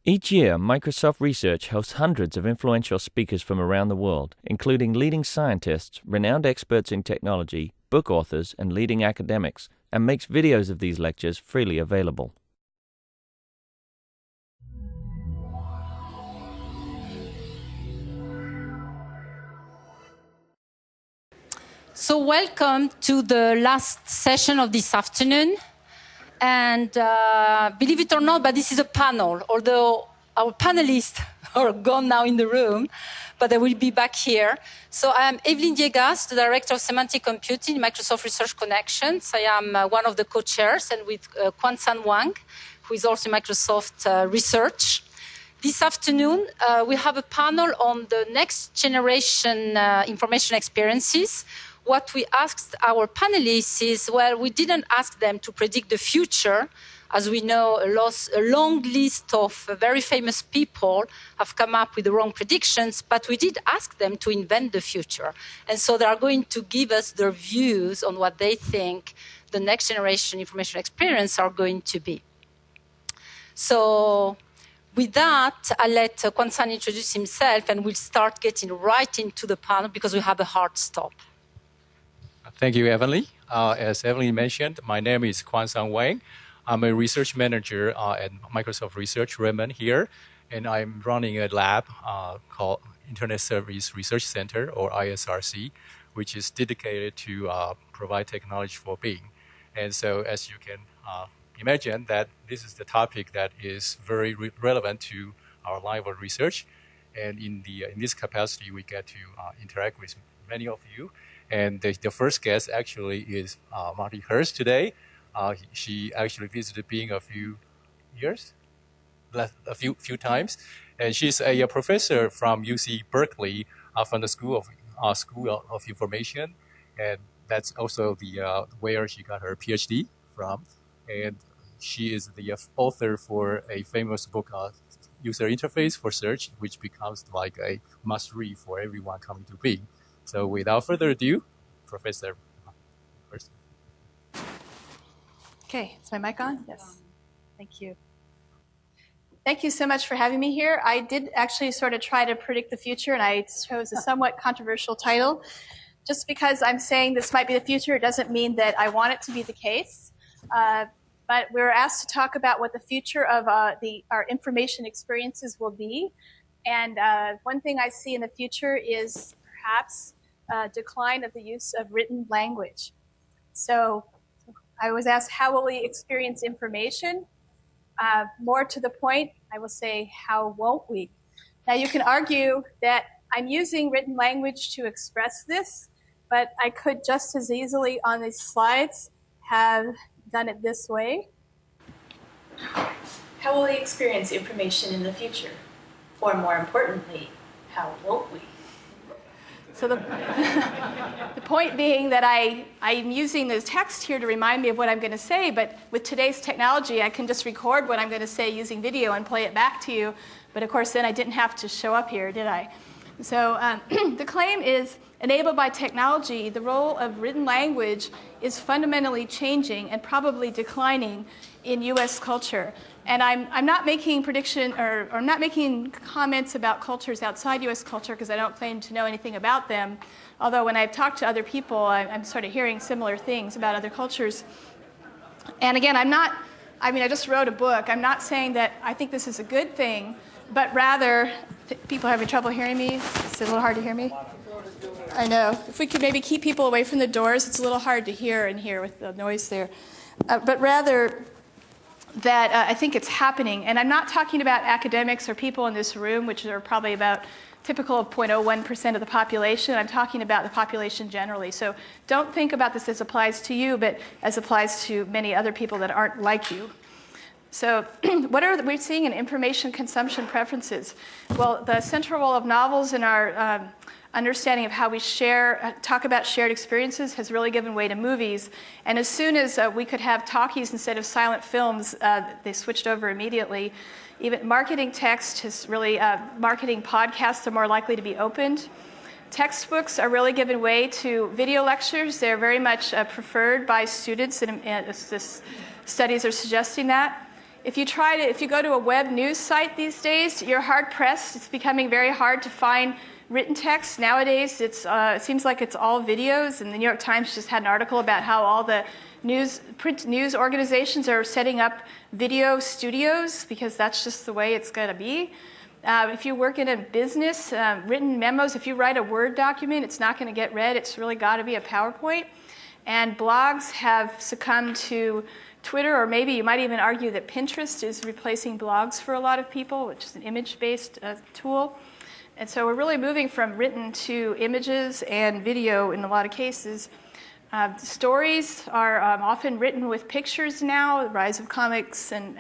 Each year, Microsoft Research hosts hundreds of influential speakers from around the world, including leading scientists, renowned experts in technology, book authors, and leading academics, and makes videos of these lectures freely available. So welcome to the last session of this afternoon. And believe it or not, but this is a panel, although our panelists are gone now in the room, but they will be back here. So I am Evelyne Viegas, the Director of Semantic Computing in Microsoft Research Connections. I am one of the co-chairs, and with Kuansan Wang, who is also Microsoft Research. This afternoon, we have a panel on the next generation information experiences. What we asked our panelists is, well, we didn't ask them to predict the future. As we know, a long list of very famous people have come up with the wrong predictions, but we did ask them to invent the future. And so they are going to give us their views on what they think the next generation information experience are going to be. So with that, I'll let Kuansan introduce himself, and we'll start getting right into the panel because we have a hard stop. Thank you, Evelyne. As Evelyne mentioned, my name is Kuansan Wang. I'm a research manager at Microsoft Research, Redmond here, and I'm running a lab called Internet Service Research Center, or ISRC, which is dedicated to provide technology for Bing. And so, as you can imagine, that this is the topic that is very relevant to our line of research. And in this capacity, we get to interact with many of you. And the first guest actually is Marty Hurst today. She actually visited Bing a few times, and she's a professor from UC Berkeley, from the School of Information, and that's also the where she got her PhD from. And she is the author for a famous book, User Interface for Search, which becomes like a must-read for everyone coming to Bing. So without further ado, Professor Hurst. Okay, is my mic on? Yes. Thank you. Thank you so much for having me here. I did actually sort of try to predict the future, and I chose a somewhat controversial title. Just because I'm saying this might be the future, it doesn't mean that I want it to be the case. But we were asked to talk about what the future of our information experiences will be. And one thing I see in the future is perhaps decline of the use of written language. So I was asked, how will we experience information? More to the point, I will say, how won't we? Now, you can argue that I'm using written language to express this, but I could just as easily on these slides have done it this way. How will we experience information in the future? Or more importantly, how won't we? So the point being that I'm using this text here to remind me of what I'm going to say, but with today's technology, I can just record what I'm going to say using video and play it back to you. But of course, then I didn't have to show up here, did I? So the claim is, enabled by technology, the role of written language is fundamentally changing and probably declining in U.S. culture. And I'm not making I'm not making comments about cultures outside U.S. culture because I don't claim to know anything about them. Although when I've talked to other people, I'm sort of hearing similar things about other cultures. And again, I just wrote a book. I'm not saying that I think this is a good thing, but rather, people are having trouble hearing me. It's a little hard to hear me. I know. If we could maybe keep people away from the doors, it's a little hard to hear in here with the noise there. But rather, that I think it's happening. And I'm not talking about academics or people in this room, which are probably about typical of 0.01% of the population. I'm talking about the population generally. So don't think about this as applies to you, but as applies to many other people that aren't like you. So what are we seeing in information consumption preferences? Well, the central role of novels in our understanding of how we talk about shared experiences has really given way to movies. And as soon as we could have talkies instead of silent films, they switched over immediately. Even marketing text has really, marketing podcasts are more likely to be opened. Textbooks are really given way to video lectures. They're very much preferred by students, and studies are suggesting that. if you go to a web news site these days, you're hard pressed. It's becoming very hard to find written text. Nowadays, it seems like it's all videos, and the New York Times just had an article about how all the print news organizations are setting up video studios because that's just the way it's going to be. If you work in a business, written memos, if you write a Word document, it's not going to get read. It's really got to be a PowerPoint. And blogs have succumbed to Twitter, or maybe you might even argue that Pinterest is replacing blogs for a lot of people, which is an image-based tool. And so we're really moving from written to images and video in a lot of cases. Stories are often written with pictures now, the rise of comics and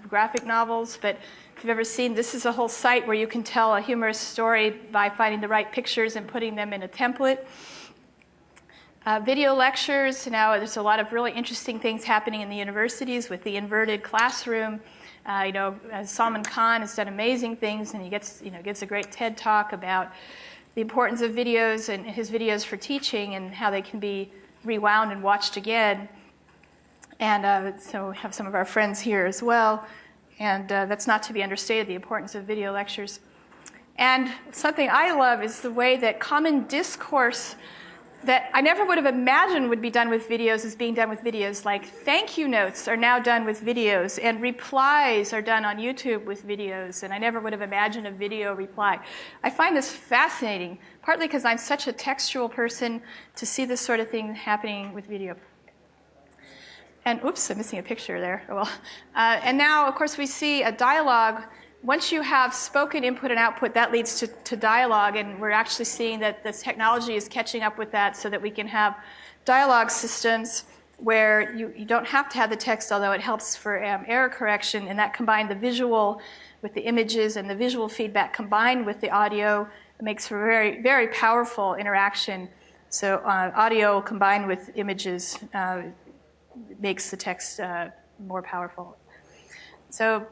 graphic novels. But if you've ever seen, this is a whole site where you can tell a humorous story by finding the right pictures and putting them in a template. Video lectures, now there's a lot of really interesting things happening in the universities with the inverted classroom. Salman Khan has done amazing things, and he gives a great TED talk about the importance of videos and his videos for teaching and how they can be rewound and watched again. And so we have some of our friends here as well. And that's not to be understated, the importance of video lectures. And something I love is the way that common discourse that I never would have imagined would be done with videos is being done with videos. Like thank you notes are now done with videos, and replies are done on YouTube with videos, and I never would have imagined a video reply. I find this fascinating, partly because I'm such a textual person, to see this sort of thing happening with video. And oops, I'm missing a picture there. Well, and now, of course, we see a dialogue. Once you have spoken input and output, that leads to dialogue, and we're actually seeing that this technology is catching up with that so that we can have dialogue systems where you don't have to have the text, although it helps for error correction, and that combined the visual with the images and the visual feedback combined with the audio makes for very, very powerful interaction. So audio combined with images makes the text more powerful. So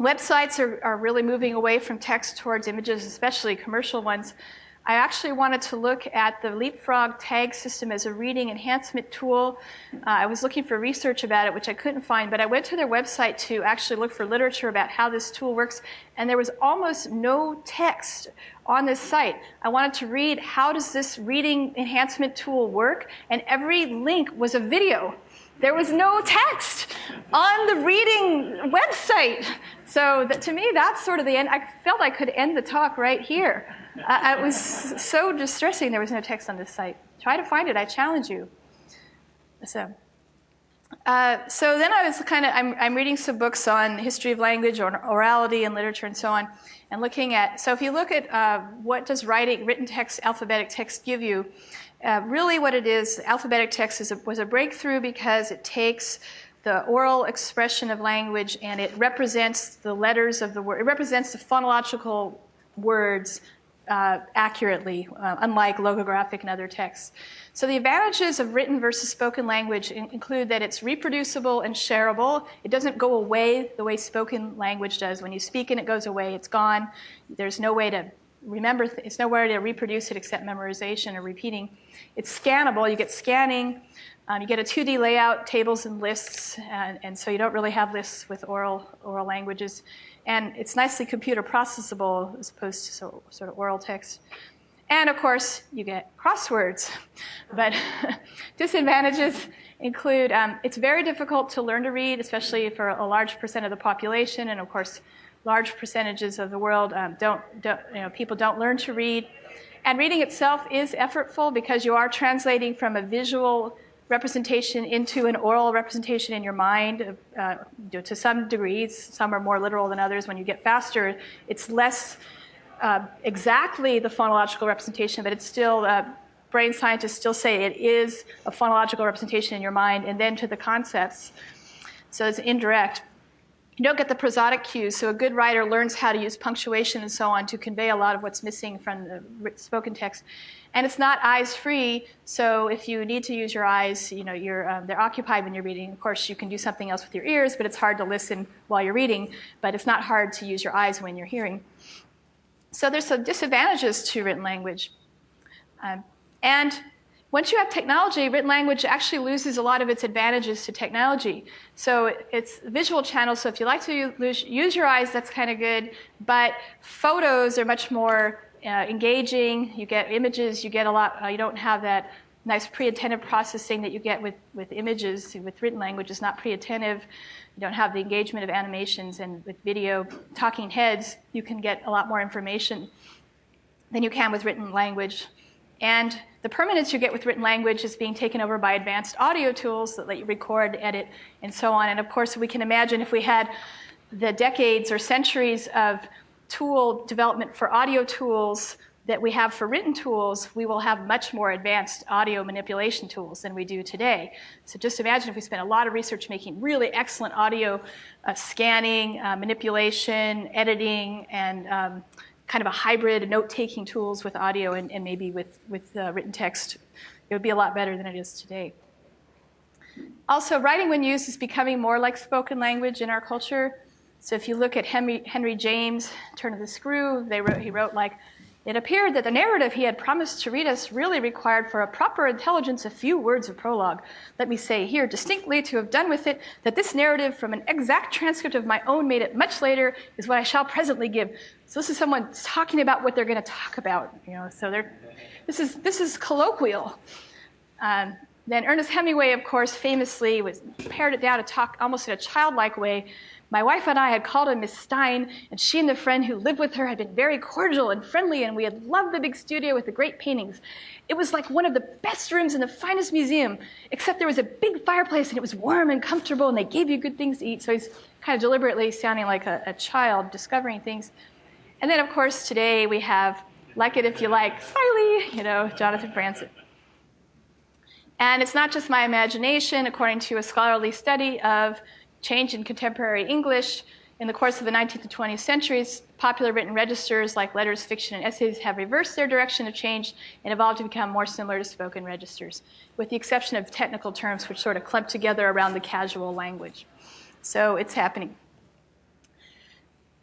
websites are really moving away from text towards images, especially commercial ones. I actually wanted to look at the Leapfrog tag system as a reading enhancement tool. I was looking for research about it, which I couldn't find, but I went to their website to actually look for literature about how this tool works, and there was almost no text on this site. I wanted to read, how does this reading enhancement tool work? And every link was a video. There was no text on the reading website. So to me, that's sort of the end. I felt I could end the talk right here. It was so distressing there was no text on this site. Try to find it. I challenge you. So then I was I'm reading some books on history of language, or orality and literature and so on, and looking at, so if you look at what does written text, alphabetic text give you, really what it is, alphabetic text was a breakthrough because it takes the oral expression of language and it represents the letters of the word. It represents the phonological words accurately, unlike logographic and other texts. So the advantages of written versus spoken language include that it's reproducible and shareable. It doesn't go away the way spoken language does. When you speak and it goes away, it's gone. There's no way to remember, it's nowhere to reproduce it except memorization or repeating. It's scannable. You get scanning. You get a 2D layout, tables and lists, and so you don't really have lists with oral languages. And it's nicely computer processable as opposed to sort of oral text. And of course, you get crosswords. But disadvantages include it's very difficult to learn to read, especially for a large percent of the population, and of course, large percentages of the world people don't learn to read. And reading itself is effortful because you are translating from a visual representation into an oral representation in your mind to some degrees. Some are more literal than others. When you get faster, it's less exactly the phonological representation, but it's still, brain scientists still say it is a phonological representation in your mind, and then to the concepts. So it's indirect. You don't get the prosodic cues, so a good writer learns how to use punctuation and so on to convey a lot of what's missing from the spoken text. And it's not eyes-free, so if you need to use your eyes, they're occupied when you're reading. Of course, you can do something else with your ears, but it's hard to listen while you're reading, but it's not hard to use your eyes when you're hearing. So there's some disadvantages to written language. And Once you have technology, written language actually loses a lot of its advantages to technology. So it's visual channels, so if you like to use your eyes, that's kind of good. But photos are much more engaging. You get images, you get a lot, you don't have that nice pre-attentive processing that you get with images. With written language, it's not pre-attentive. You don't have the engagement of animations, and with video, talking heads, you can get a lot more information than you can with written language. And the permanence you get with written language is being taken over by advanced audio tools that let you record, edit, and so on. And of course, we can imagine if we had the decades or centuries of tool development for audio tools that we have for written tools, we will have much more advanced audio manipulation tools than we do today. So just imagine if we spent a lot of research making really excellent audio scanning, manipulation, editing, and kind of a hybrid note-taking tools with audio and maybe with written text. It would be a lot better than it is today. Also, writing when used is becoming more like spoken language in our culture. So if you look at Henry James, Turn of the Screw, he wrote like, it appeared that the narrative he had promised to read us really required for a proper intelligence a few words of prologue. Let me say here distinctly to have done with it that this narrative from an exact transcript of my own made it much later is what I shall presently give. So this is someone talking about what they're going to talk about. So this is colloquial. Then Ernest Hemingway, of course, famously pared it down to talk almost in a childlike way. My wife and I had called her Miss Stein, and she and the friend who lived with her had been very cordial and friendly, and we had loved the big studio with the great paintings. It was like one of the best rooms in the finest museum, except there was a big fireplace, and it was warm and comfortable, and they gave you good things to eat. So he's kind of deliberately sounding like a child discovering things. And then, of course, today we have Like It If You Like, Smiley, Jonathan Franzen. And it's not just my imagination. According to a scholarly study of change in contemporary English, in the course of the 19th and 20th centuries, popular written registers like letters, fiction, and essays have reversed their direction of change and evolved to become more similar to spoken registers, with the exception of technical terms which sort of clump together around the casual language. So it's happening.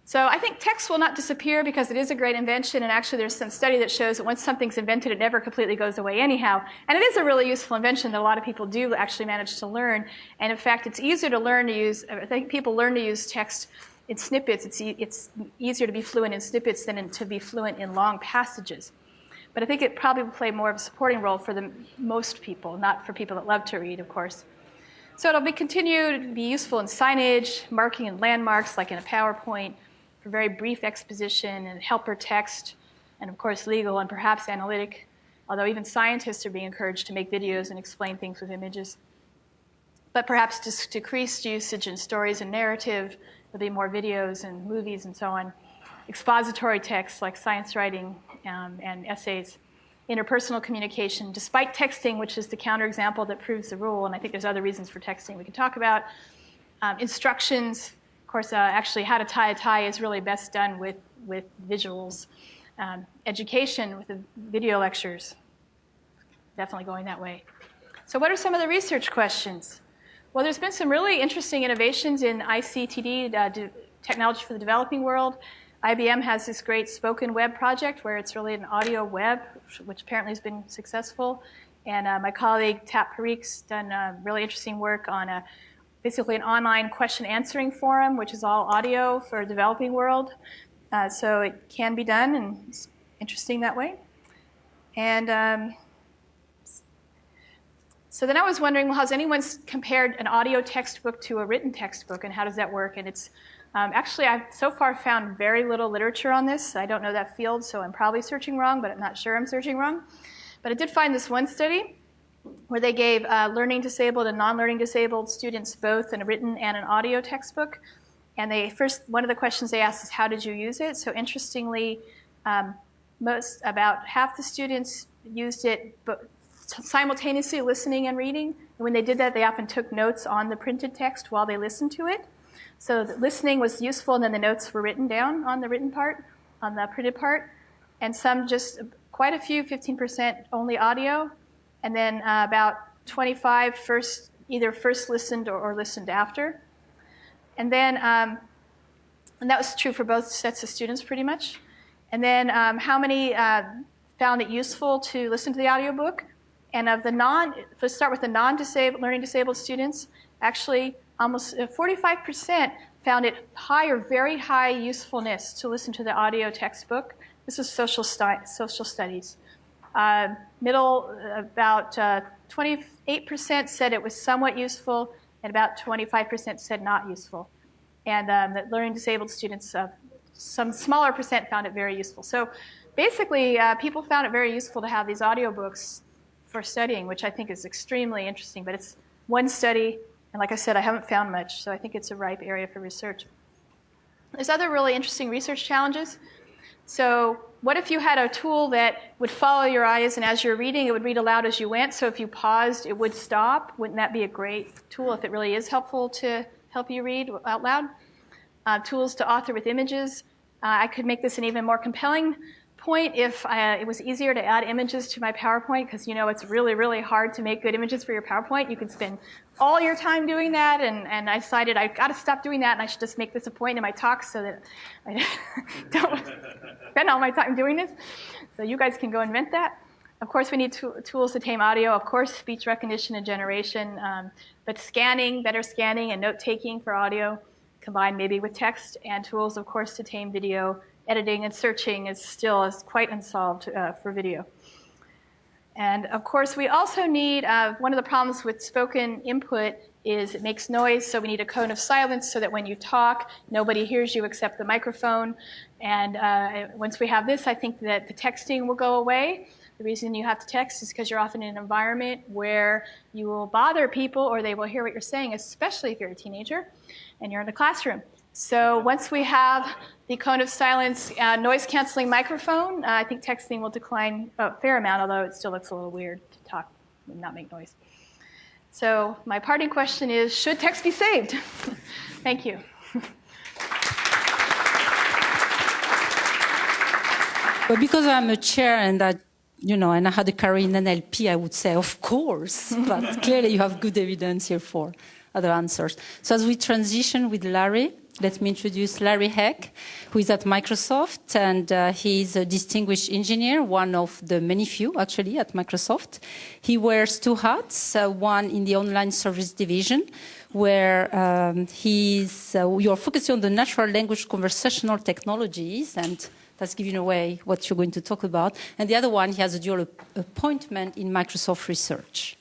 So I think text will not disappear because it is a great invention, and actually there's some study that shows that once something's invented, it never completely goes away anyhow. And it is a really useful invention that a lot of people do actually manage to learn. And in fact, it's easier to learn to use, I think people learn to use text in snippets. It's easier to be fluent in snippets than to be fluent in long passages. But I think it probably will play more of a supporting role for most people, not for people that love to read, of course. So it'll continue to be useful in signage, marking and landmarks like in a PowerPoint, for very brief exposition and helper text, and of course legal and perhaps analytic, although even scientists are being encouraged to make videos and explain things with images. But perhaps just decreased usage in stories and narrative. There'll be more videos and movies and so on. Expository texts like science writing and essays. Interpersonal communication, despite texting, which is the counterexample that proves the rule, and I think there's other reasons for texting we can talk about. Instructions. Of course, actually, how to tie a tie is really best done with visuals. Education with the video lectures, definitely going that way. So what are some of the research questions? Well, there's been some really interesting innovations in ICTD, technology for the developing world. IBM has this great spoken web project where it's really an audio web, which apparently has been successful. And my colleague, Tap Parik's done really interesting work on basically an online question answering forum, which is all audio for the developing world. So it can be done, and it's interesting that way. And so then I was wondering, well, has anyone compared an audio textbook to a written textbook, and how does that work? And it's actually, I've so far found very little literature on this. I don't know that field, so I'm probably searching wrong, but I'm not sure I'm searching wrong. But I did find this one study where they gave learning disabled and non-learning disabled students both a written and an audio textbook. And one of the questions they asked is, how did you use it? So interestingly, about half the students used it simultaneously listening and reading. And when they did that, they often took notes on the printed text while they listened to it. So the listening was useful, and then the notes were written down on the written part, on the printed part. And some just, quite a few, 15% only audio. And then about 25 either first listened or listened after. And then, and that was true for both sets of students pretty much. And then how many found it useful to listen to the audiobook? And of the let's start with the learning disabled students, actually almost 45% found it high or very high usefulness to listen to the audio textbook. This is social studies. About 28% said it was somewhat useful, and about 25% said not useful. And the learning disabled students, some smaller percent found it very useful. So basically, people found it very useful to have these audiobooks for studying, which I think is extremely interesting. But it's one study, and like I said, I haven't found much, so I think it's a ripe area for research. There's other really interesting research challenges. So what if you had a tool that would follow your eyes, and as you're reading, it would read aloud as you went, so if you paused, it would stop? Wouldn't that be a great tool if it really is helpful to help you read out loud? Tools to author with images. I could make this an even more compelling point if it was easier to add images to my PowerPoint, because you know it's really, really hard to make good images for your PowerPoint. You could spend all your time doing that, and I decided I've got to stop doing that, and I should just make this a point in my talk so that I don't spend all my time doing this. So you guys can go invent that. Of course, we need tools to tame audio. Of course, speech recognition and generation, but scanning, better scanning and note-taking for audio, combined maybe with text, and tools, of course, to tame video. Editing and searching is still quite unsolved for video. And of course, we also need, one of the problems with spoken input is it makes noise, so we need a cone of silence so that when you talk, nobody hears you except the microphone. And once we have this, I think that the texting will go away. The reason you have to text is because you're often in an environment where you will bother people or they will hear what you're saying, especially if you're a teenager and you're in a classroom. So once we have the cone of silence noise-canceling microphone, I think texting will decline a fair amount, although it still looks a little weird to talk and not make noise. So my parting question is, should text be saved? Thank you. But because I'm a chair and I had a career in NLP, I would say, of course. But clearly you have good evidence here for other answers. So as we transition with Larry, let me introduce Larry Heck, who is at Microsoft, and he's a distinguished engineer, one of the many few, actually, at Microsoft. He wears two hats, one in the online service division, where you're focusing on the natural language conversational technologies, and that's giving away what you're going to talk about. And the other one, he has a dual appointment in Microsoft Research.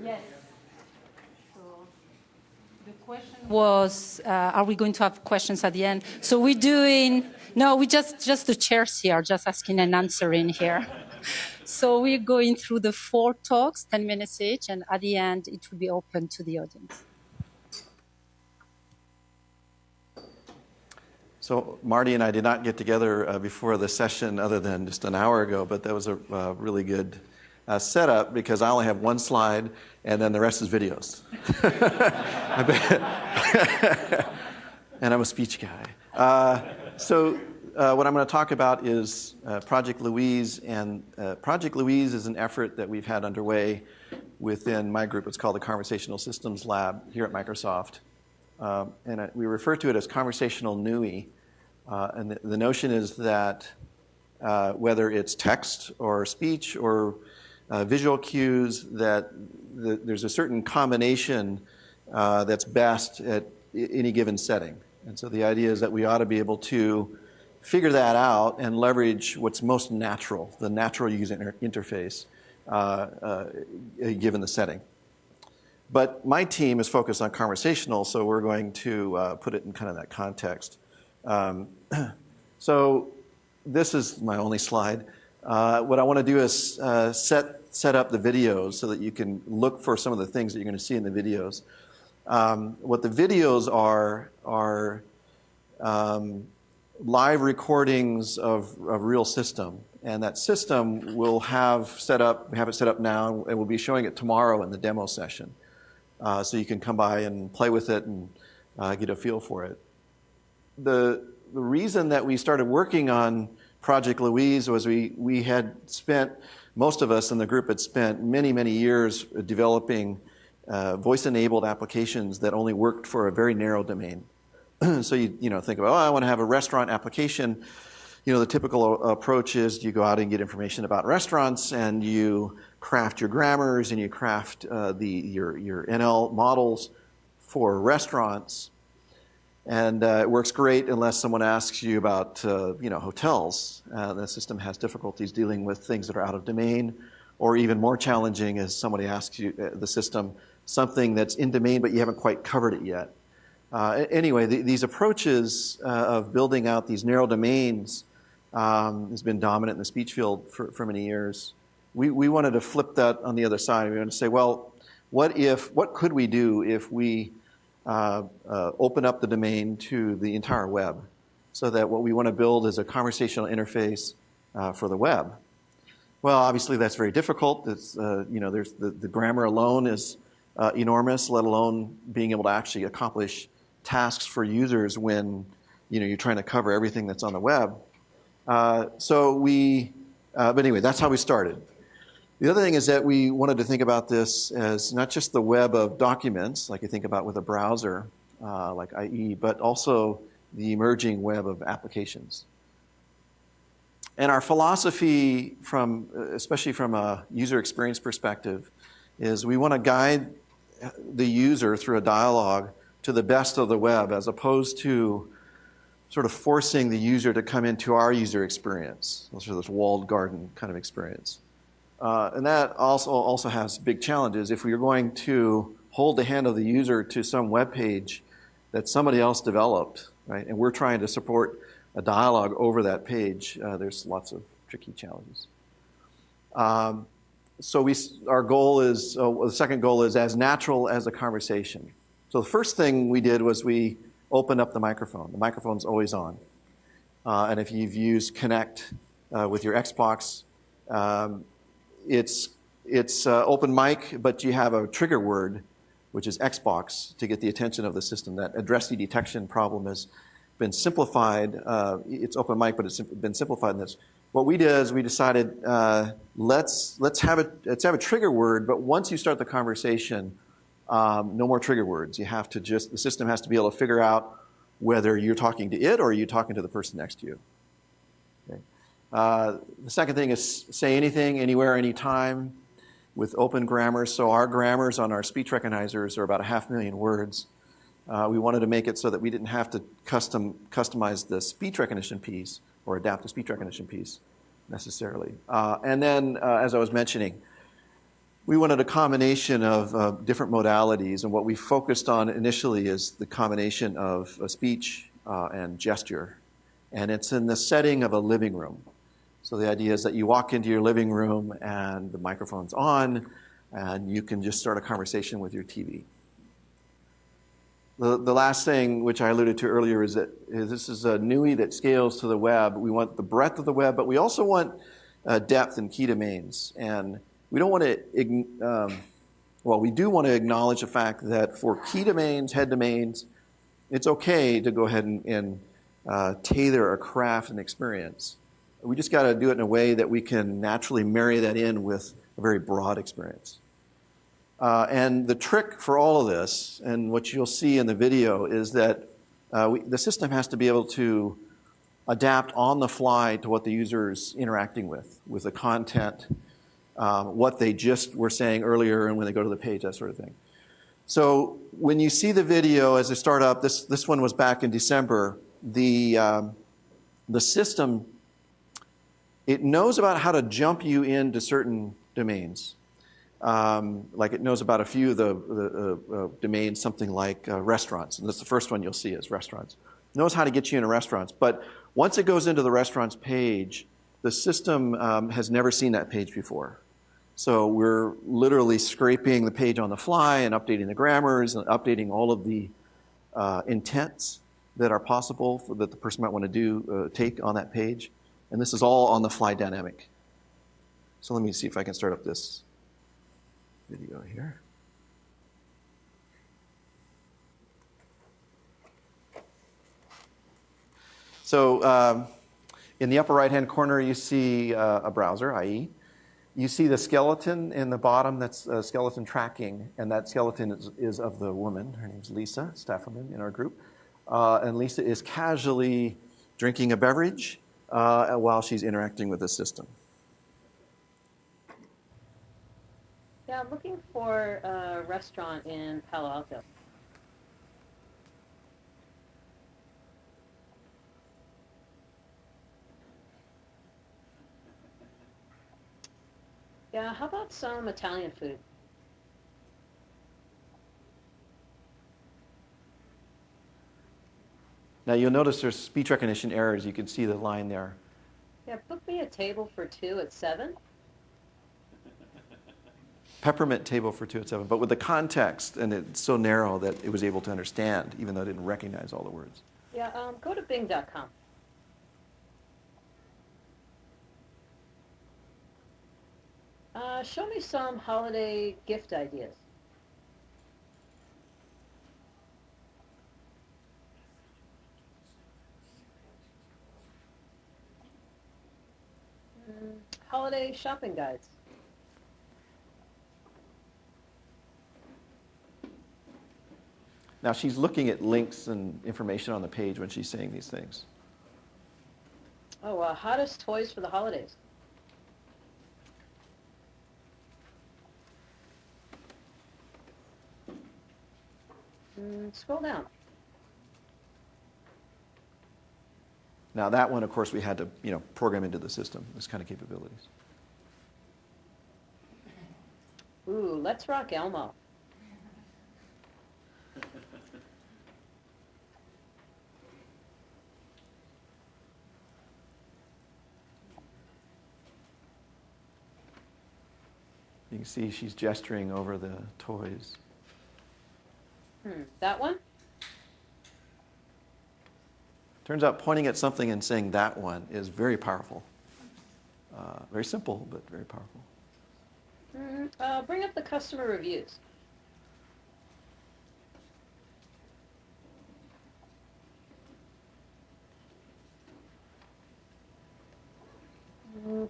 Yes. So the question was, are we going to have questions at the end? So we're doing, no, we just the chairs here, just asking and answering here. So we're going through the 4 talks, 10 minutes each, and at the end, it will be open to the audience. So Marty and I did not get together before the session other than just an hour ago, but that was a really good setup because I only have one slide and then the rest is videos. And I'm a speech guy. So what I'm going to talk about is Project Louise, and Project Louise is an effort that we've had underway within my group. It's called the Conversational Systems Lab here at Microsoft. And we refer to it as conversational NUI. And the notion is that whether it's text or speech or visual cues, that there's a certain combination that's best at any given setting. And so the idea is that we ought to be able to figure that out and leverage what's most natural, the natural user interface, given the setting. But my team is focused on conversational, so we're going to put it in kind of that context. So this is my only slide. What I want to do is set up the videos so that you can look for some of the things that you're going to see in the videos. What the videos are live recordings of a real system, and that system will have it set up now, and we'll be showing it tomorrow in the demo session. So you can come by and play with it and get a feel for it. The reason that we started working on Project Louise was we had spent, most of us in the group had spent many, many years developing voice-enabled applications that only worked for a very narrow domain. So you think about, I want to have a restaurant application. The typical approach is you go out and get information about restaurants, and you craft your grammars, and you craft your NL models for restaurants. And it works great unless someone asks you about hotels. The system has difficulties dealing with things that are out of domain, or even more challenging is somebody asks you, the system, something that's in domain but you haven't quite covered it yet. Anyway, these approaches of building out these narrow domains has been dominant in the speech field for many years. We wanted to flip that on the other side. We wanted to say, well, what could we do if we open up the domain to the entire web, so that what we want to build is a conversational interface for the web? Well, obviously that's very difficult. It's there's the grammar alone is enormous, let alone being able to actually accomplish tasks for users when you're trying to cover everything that's on the web. But anyway, that's how we started. The other thing is that we wanted to think about this as not just the web of documents, like you think about with a browser, like IE, but also the emerging web of applications. And our philosophy, especially from a user experience perspective, is we want to guide the user through a dialogue to the best of the web, as opposed to sort of forcing the user to come into our user experience, sort of this walled garden kind of experience. And that also has big challenges. If we are going to hold the hand of the user to some web page that somebody else developed, right, and we're trying to support a dialogue over that page, there's lots of tricky challenges. So our goal is, the second goal is as natural as a conversation. So the first thing we did was we opened up the microphone. The microphone's always on. And if you've used Connect with your Xbox, it's open mic, but you have a trigger word, which is Xbox, to get the attention of the system. That addressee detection problem has been simplified. It's open mic, but it's been simplified in this. What we did is we decided let's have a trigger word, but once you start the conversation, no more trigger words. You have to the system has to be able to figure out whether you're talking to it or you're talking to the person next to you. Okay. The second thing is say anything, anywhere, anytime, with open grammars. So our grammars on our speech recognizers are about 500,000 words. We wanted to make it so that we didn't have to customize the speech recognition piece or adapt the speech recognition piece necessarily. And then, as I was mentioning, we wanted a combination of different modalities, and what we focused on initially is the combination of speech and gesture. And it's in the setting of a living room. So the idea is that you walk into your living room and the microphone's on, and you can just start a conversation with your TV. The last thing, which I alluded to earlier, is that this is a NUI that scales to the web. We want the breadth of the web, but we also want depth and key domains. And we don't want to, we do want to acknowledge the fact that for key domains, head domains, it's okay to go ahead and tailor or craft an experience. We just got to do it in a way that we can naturally marry that in with a very broad experience. And the trick for all of this, and what you'll see in the video, is that the system has to be able to adapt on the fly to what the user's interacting with the content, what they just were saying earlier, and when they go to the page, that sort of thing. So when you see the video as they start up, this one was back in December, the system, it knows about how to jump you into certain domains. Like it knows about a few of the domains, something like restaurants. And that's the first one you'll see is restaurants. It knows how to get you into restaurants. But once it goes into the restaurants page, the system has never seen that page before. So we're literally scraping the page on the fly and updating the grammars and updating all of the intents that are possible that the person might want to take on that page. And this is all on the fly dynamic. So let me see if I can start up this video here. So in the upper right-hand corner, you see a browser, IE. You see the skeleton in the bottom, that's skeleton tracking, and that skeleton is of the woman. Her name's Lisa, Stafferman in our group. And Lisa is casually drinking a beverage while she's interacting with the system. Yeah, I'm looking for a restaurant in Palo Alto. Yeah, how about some Italian food? Now you'll notice there's speech recognition errors. You can see the line there. Yeah, book me a table for 2 at 7. Peppermint table for 2 at 7, but with the context, and it's so narrow that it was able to understand, even though it didn't recognize all the words. Yeah, go to bing.com. Show me some holiday gift ideas. Holiday shopping guides. Now she's looking at links and information on the page when she's saying these things. Oh, hottest toys for the holidays. Scroll down. Now that one, of course, we had to program into the system, this kind of capabilities. Ooh, let's rock Elmo. You can see she's gesturing over the toys. That one? Turns out pointing at something and saying that one is very powerful. Very simple, but very powerful. Bring up the customer reviews.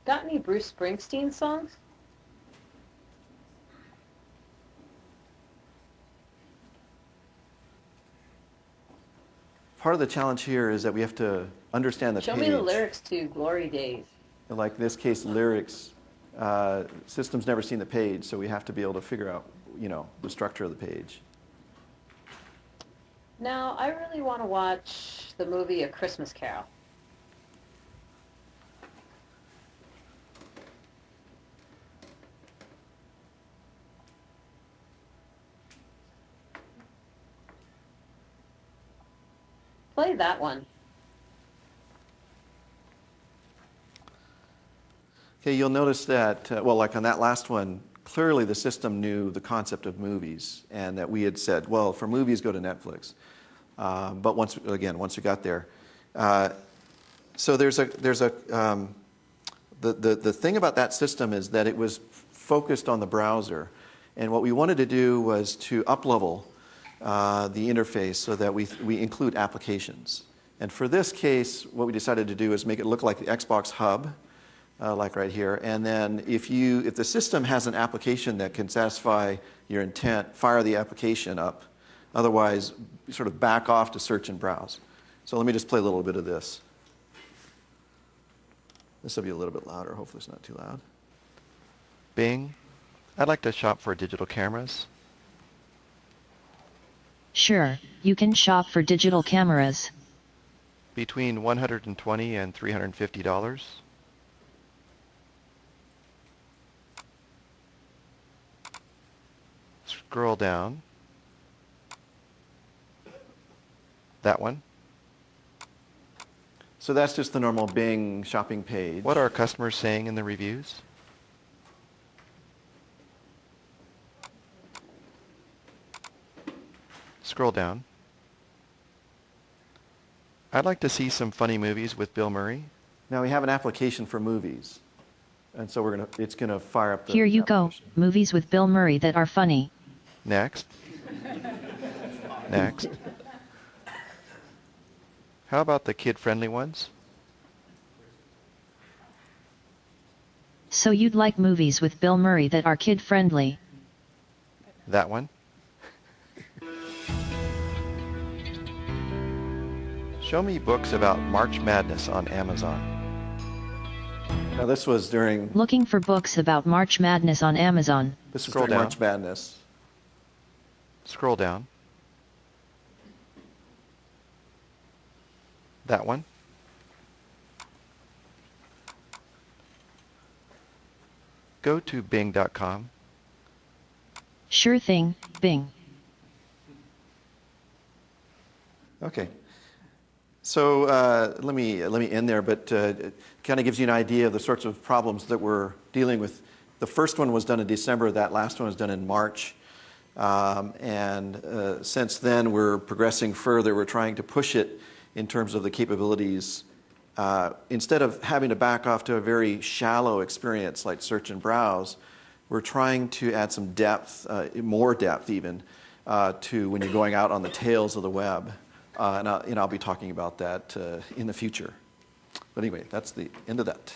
Got any Bruce Springsteen songs? Part of the challenge here is that we have to understand the page. Show me the lyrics to Glory Days. Like in this case, lyrics, system's never seen the page, so we have to be able to figure out, the structure of the page. Now, I really want to watch the movie A Christmas Carol. Play that one. Okay, you'll notice that, like on that last one, clearly the system knew the concept of movies, and that we had said, well, for movies, go to Netflix. But once we got there, so the thing about that system is that it was focused on the browser, and what we wanted to do was to up-level the interface so that we include applications. And for this case, what we decided to do is make it look like the Xbox hub, like right here. And then if the system has an application that can satisfy your intent, fire the application up. Otherwise, sort of back off to search and browse. So let me just play a little bit of this. This will be a little bit louder. Hopefully it's not too loud. Bing, I'd like to shop for digital cameras. Sure, you can shop for digital cameras. Between $120 and $350. Scroll down. That one. So that's just the normal Bing shopping page. What are customers saying in the reviews? Scroll down. I'd like to see some funny movies with Bill Murray. Now we have an application for movies. And so it's going to fire up the Here you go, movies with Bill Murray that are funny. Next. Next. How about the kid-friendly ones? So you'd like movies with Bill Murray that are kid-friendly? That one. Show me books about March Madness on Amazon. Now this was during... Looking for books about March Madness on Amazon. This is Scroll during down. March Madness. Scroll down. That one. Go to bing.com. Sure thing, Bing. Okay. So let me end there, but it kind of gives you an idea of the sorts of problems that we're dealing with. The first one was done in December. That last one was done in March. And since then, we're progressing further. We're trying to push it in terms of the capabilities. Instead of having to back off to a very shallow experience like search and browse, we're trying to add some depth, more depth even, to when you're going out on the tails of the web. And I'll be talking about that in the future. But anyway, that's the end of that.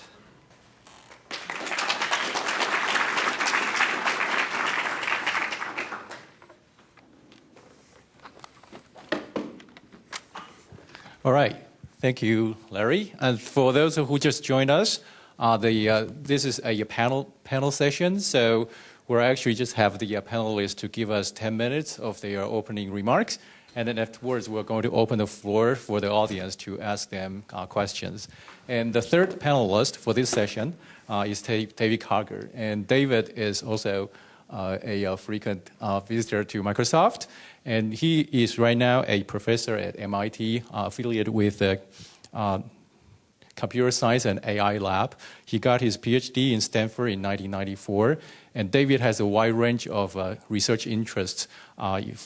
All right. Thank you, Larry. And for those who just joined us, this is a panel session. So we're actually just have the panelists to give us 10 minutes of their opening remarks. And then afterwards, we're going to open the floor for the audience to ask them questions. And the third panelist for this session is David Carger. And David is also a frequent visitor to Microsoft. And he is right now a professor at MIT, affiliated with the Computer Science and AI Lab. He got his PhD in Stanford in 1994. And David has a wide range of research interests,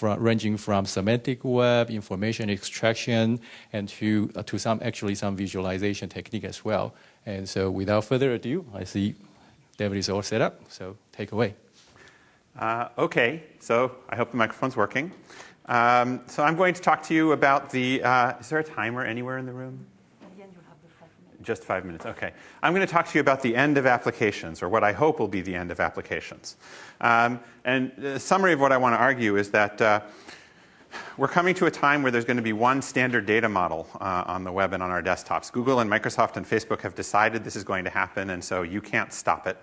ranging from semantic web, information extraction, and to some visualization technique as well. And so without further ado, I see David is all set up, so take away. Okay, so I hope the microphone's working. So I'm going to talk to you about the, is there a timer anywhere in the room? At the end, you'll have the 5 minutes. Just 5 minutes, okay. I'm going to talk to you about the end of applications, or what I hope will be the end of applications. And the summary of what I want to argue is that we're coming to a time where there's going to be one standard data model on the web and on our desktops. Google and Microsoft and Facebook have decided this is going to happen, and so you can't stop it.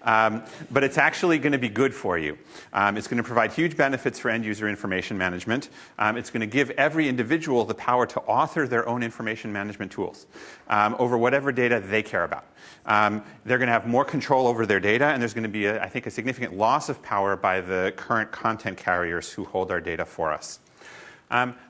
But it's actually going to be good for you. It's going to provide huge benefits for end-user information management. It's going to give every individual the power to author their own information management tools over whatever data they care about. They're going to have more control over their data, and there's going to be, I think, a significant loss of power by the current content carriers who hold our data for us.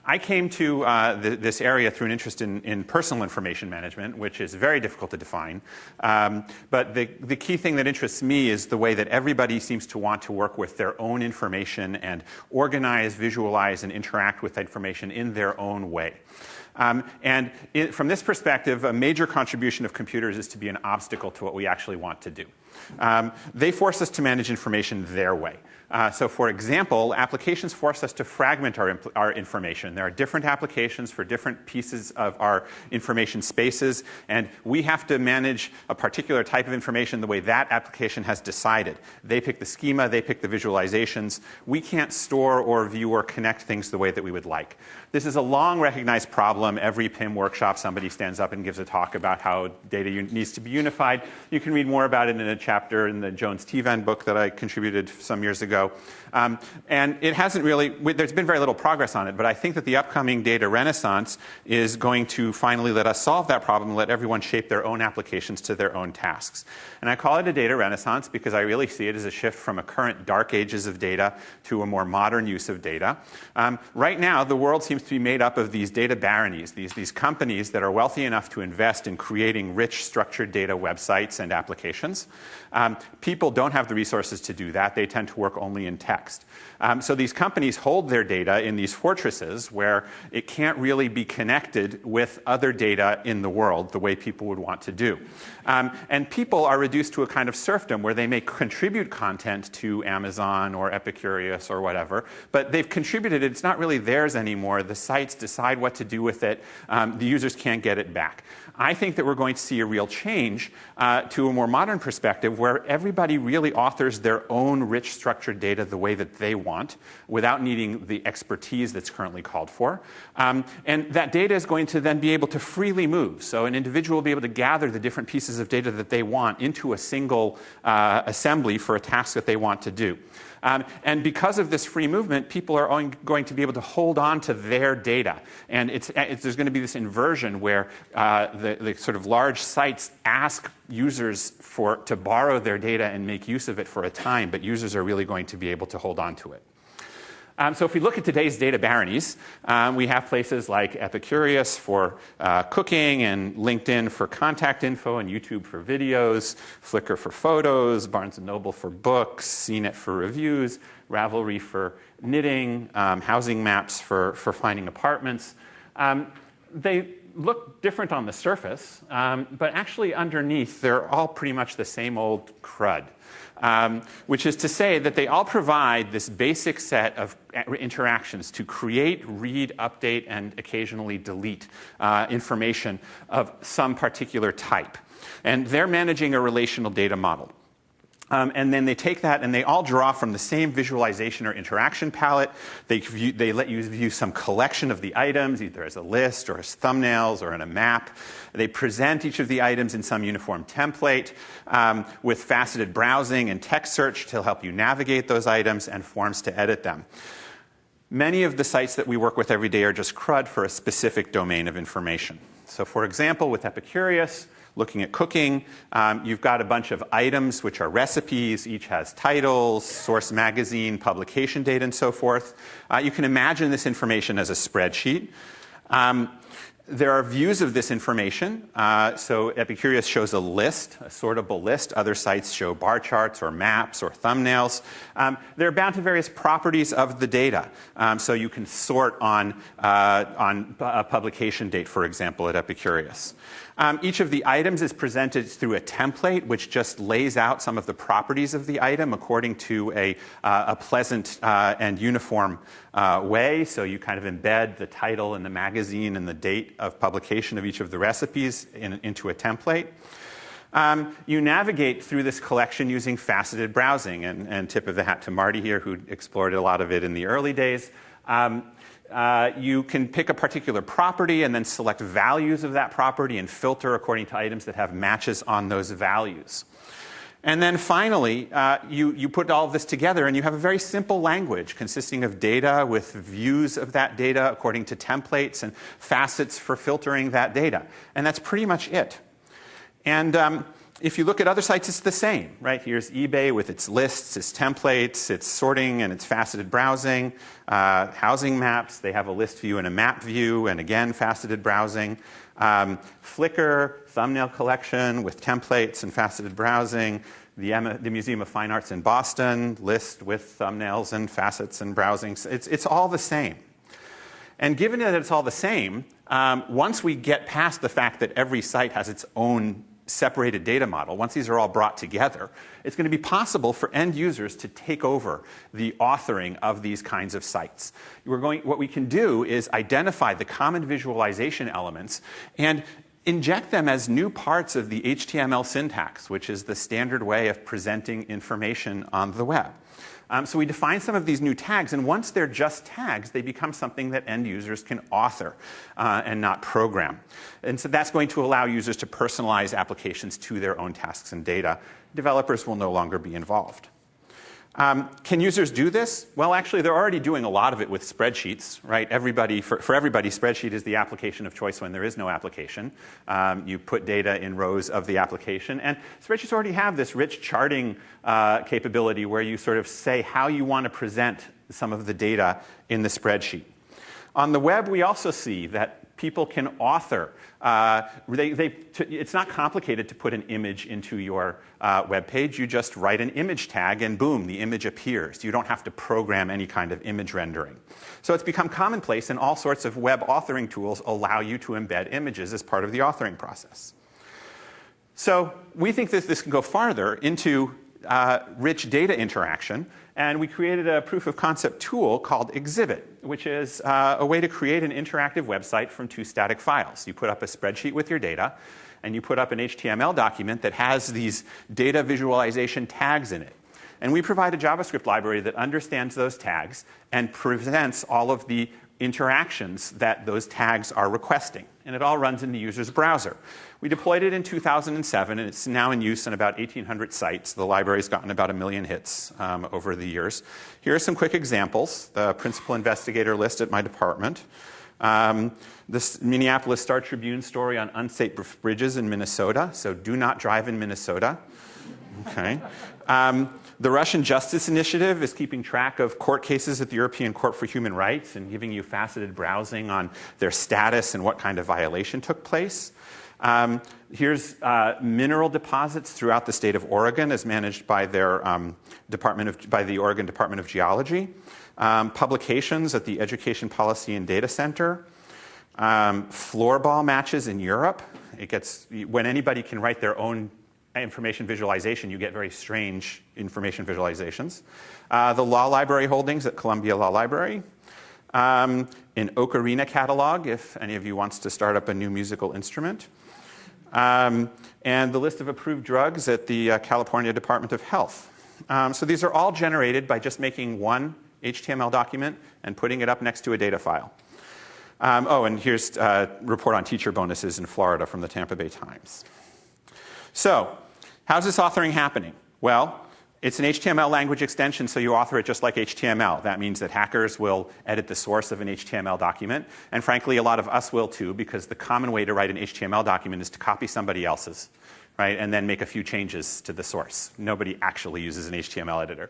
I came to this area through an interest in personal information management, which is very difficult to define. But the key thing that interests me is the way that everybody seems to want to work with their own information and organize, visualize, and interact with that information in their own way. From this perspective, a major contribution of computers is to be an obstacle to what we actually want to do. They force us to manage information their way. So, for example, applications force us to fragment our information. There are different applications for different pieces of our information spaces, and we have to manage a particular type of information the way that application has decided. They pick the schema, they pick the visualizations. We can't store or view or connect things the way that we would like. This is a long recognized problem. Every PIM workshop, somebody stands up and gives a talk about how data needs to be unified. You can read more about it in a chapter in the Jones-Tevan book that I contributed some years ago. And it hasn't really, there's been very little progress on it, but I think that the upcoming data renaissance is going to finally let us solve that problem and let everyone shape their own applications to their own tasks. And I call it a data renaissance because I really see it as a shift from a current dark ages of data to a more modern use of data. Right now, the world seems to be made up of these data baronies, these companies that are wealthy enough to invest in creating rich, structured data websites and applications. People don't have the resources to do that. They tend to work only in text. So these companies hold their data in these fortresses where it can't really be connected with other data in the world the way people would want to do. And people are reduced to a kind of serfdom where they may contribute content to Amazon or Epicurious or whatever, but they've contributed it. It's not really theirs anymore. The sites decide what to do with with it, the users can't get it back. I think that we're going to see a real change to a more modern perspective where everybody really authors their own rich structured data the way that they want without needing the expertise that's currently called for. And that data is going to then be able to freely move. So an individual will be able to gather the different pieces of data that they want into a single assembly for a task that they want to do. And because of this free movement, people are going to be able to hold on to their data. And there's going to be this inversion where the sort of large sites ask users to borrow their data and make use of it for a time, but users are really going to be able to hold on to it. So if we look at today's data baronies, we have places like Epicurious for cooking and LinkedIn for contact info and YouTube for videos, Flickr for photos, Barnes & Noble for books, CNET for reviews, Ravelry for knitting, housing maps for finding apartments. They look different on the surface, but actually underneath they're all pretty much the same old crud. Which is to say that they all provide this basic set of interactions to create, read, update, and occasionally delete information of some particular type. And they're managing a relational data model. And then they take that and they all draw from the same visualization or interaction palette. They let you view some collection of the items, either as a list or as thumbnails or in a map. They present each of the items in some uniform template with faceted browsing and text search to help you navigate those items and forms to edit them. Many of the sites that we work with every day are just CRUD for a specific domain of information. So for example, with Epicurious, looking at cooking, you've got a bunch of items which are recipes. Each has titles, source magazine, publication date, and so forth. You can imagine this information as a spreadsheet. There are views of this information. So Epicurious shows a list, a sortable list. Other sites show bar charts or maps or thumbnails. They're bound to various properties of the data. So you can sort on a publication date, for example, at Epicurious. Each of the items is presented through a template which just lays out some of the properties of the item according to a pleasant and uniform way. So you kind of embed the title and the magazine and the date of publication of each of the recipes into a template. You navigate through this collection using faceted browsing. And tip of the hat to Marty here, who explored a lot of it in the early days. You can pick a particular property and then select values of that property and filter according to items that have matches on those values. And then finally, you put all of this together and you have a very simple language consisting of data with views of that data according to templates and facets for filtering that data. And that's pretty much it. And if you look at other sites, it's the same, right? Here's eBay with its lists, its templates, its sorting, and its faceted browsing. Housing maps, they have a list view and a map view, and again, faceted browsing. Flickr, thumbnail collection with templates and faceted browsing. The Museum of Fine Arts in Boston, list with thumbnails and facets and browsing. It's all the same. And given that it's all the same, once we get past the fact that every site has its own separated data model, once these are all brought together, it's going to be possible for end users to take over the authoring of these kinds of sites. What we can do is identify the common visualization elements and inject them as new parts of the HTML syntax, which is the standard way of presenting information on the web. So we define some of these new tags, and once they're just tags, they become something that end users can author and not program. And so that's going to allow users to personalize applications to their own tasks and data. Developers will no longer be involved. Can users do this? Well, actually, they're already doing a lot of it with spreadsheets, right? For everybody, spreadsheet is the application of choice when there is no application. You put data in rows of the application. And spreadsheets already have this rich charting capability where you sort of say how you want to present some of the data in the spreadsheet. On the web, we also see that people can author. It's not complicated to put an image into your web page. You just write an image tag, and boom, the image appears. You don't have to program any kind of image rendering. So it's become commonplace, and all sorts of web authoring tools allow you to embed images as part of the authoring process. So we think that this can go farther into rich data interaction. And we created a proof of concept tool called Exhibit, which is a way to create an interactive website from 2 static files. You put up a spreadsheet with your data, and you put up an HTML document that has these data visualization tags in it. And we provide a JavaScript library that understands those tags and presents all of the interactions that those tags are requesting. And it all runs in the user's browser. We deployed it in 2007, and it's now in use on about 1,800 sites. The library's gotten about 1 million hits over the years. Here are some quick examples. The principal investigator list at my department. This Minneapolis Star-Tribune story on unsafe bridges in Minnesota. So do not drive in Minnesota. Okay. The Russian Justice Initiative is keeping track of court cases at the European Court for Human Rights and giving you faceted browsing on their status and what kind of violation took place. Here's mineral deposits throughout the state of Oregon as managed by their by the Oregon Department of Geology. Publications at the Education Policy and Data Center. Floorball matches in Europe. When anybody can write their own information visualization, you get very strange information visualizations. The law library holdings at Columbia Law Library. An ocarina catalog, if any of you wants to start up a new musical instrument. And the list of approved drugs at the California Department of Health. So these are all generated by just making one HTML document and putting it up next to a data file. And here's a report on teacher bonuses in Florida from the Tampa Bay Times. So, how's this authoring happening? Well, it's an HTML language extension, so you author it just like HTML. That means that hackers will edit the source of an HTML document. And frankly, a lot of us will too, because the common way to write an HTML document is to copy somebody else's, right, and then make a few changes to the source. Nobody actually uses an HTML editor.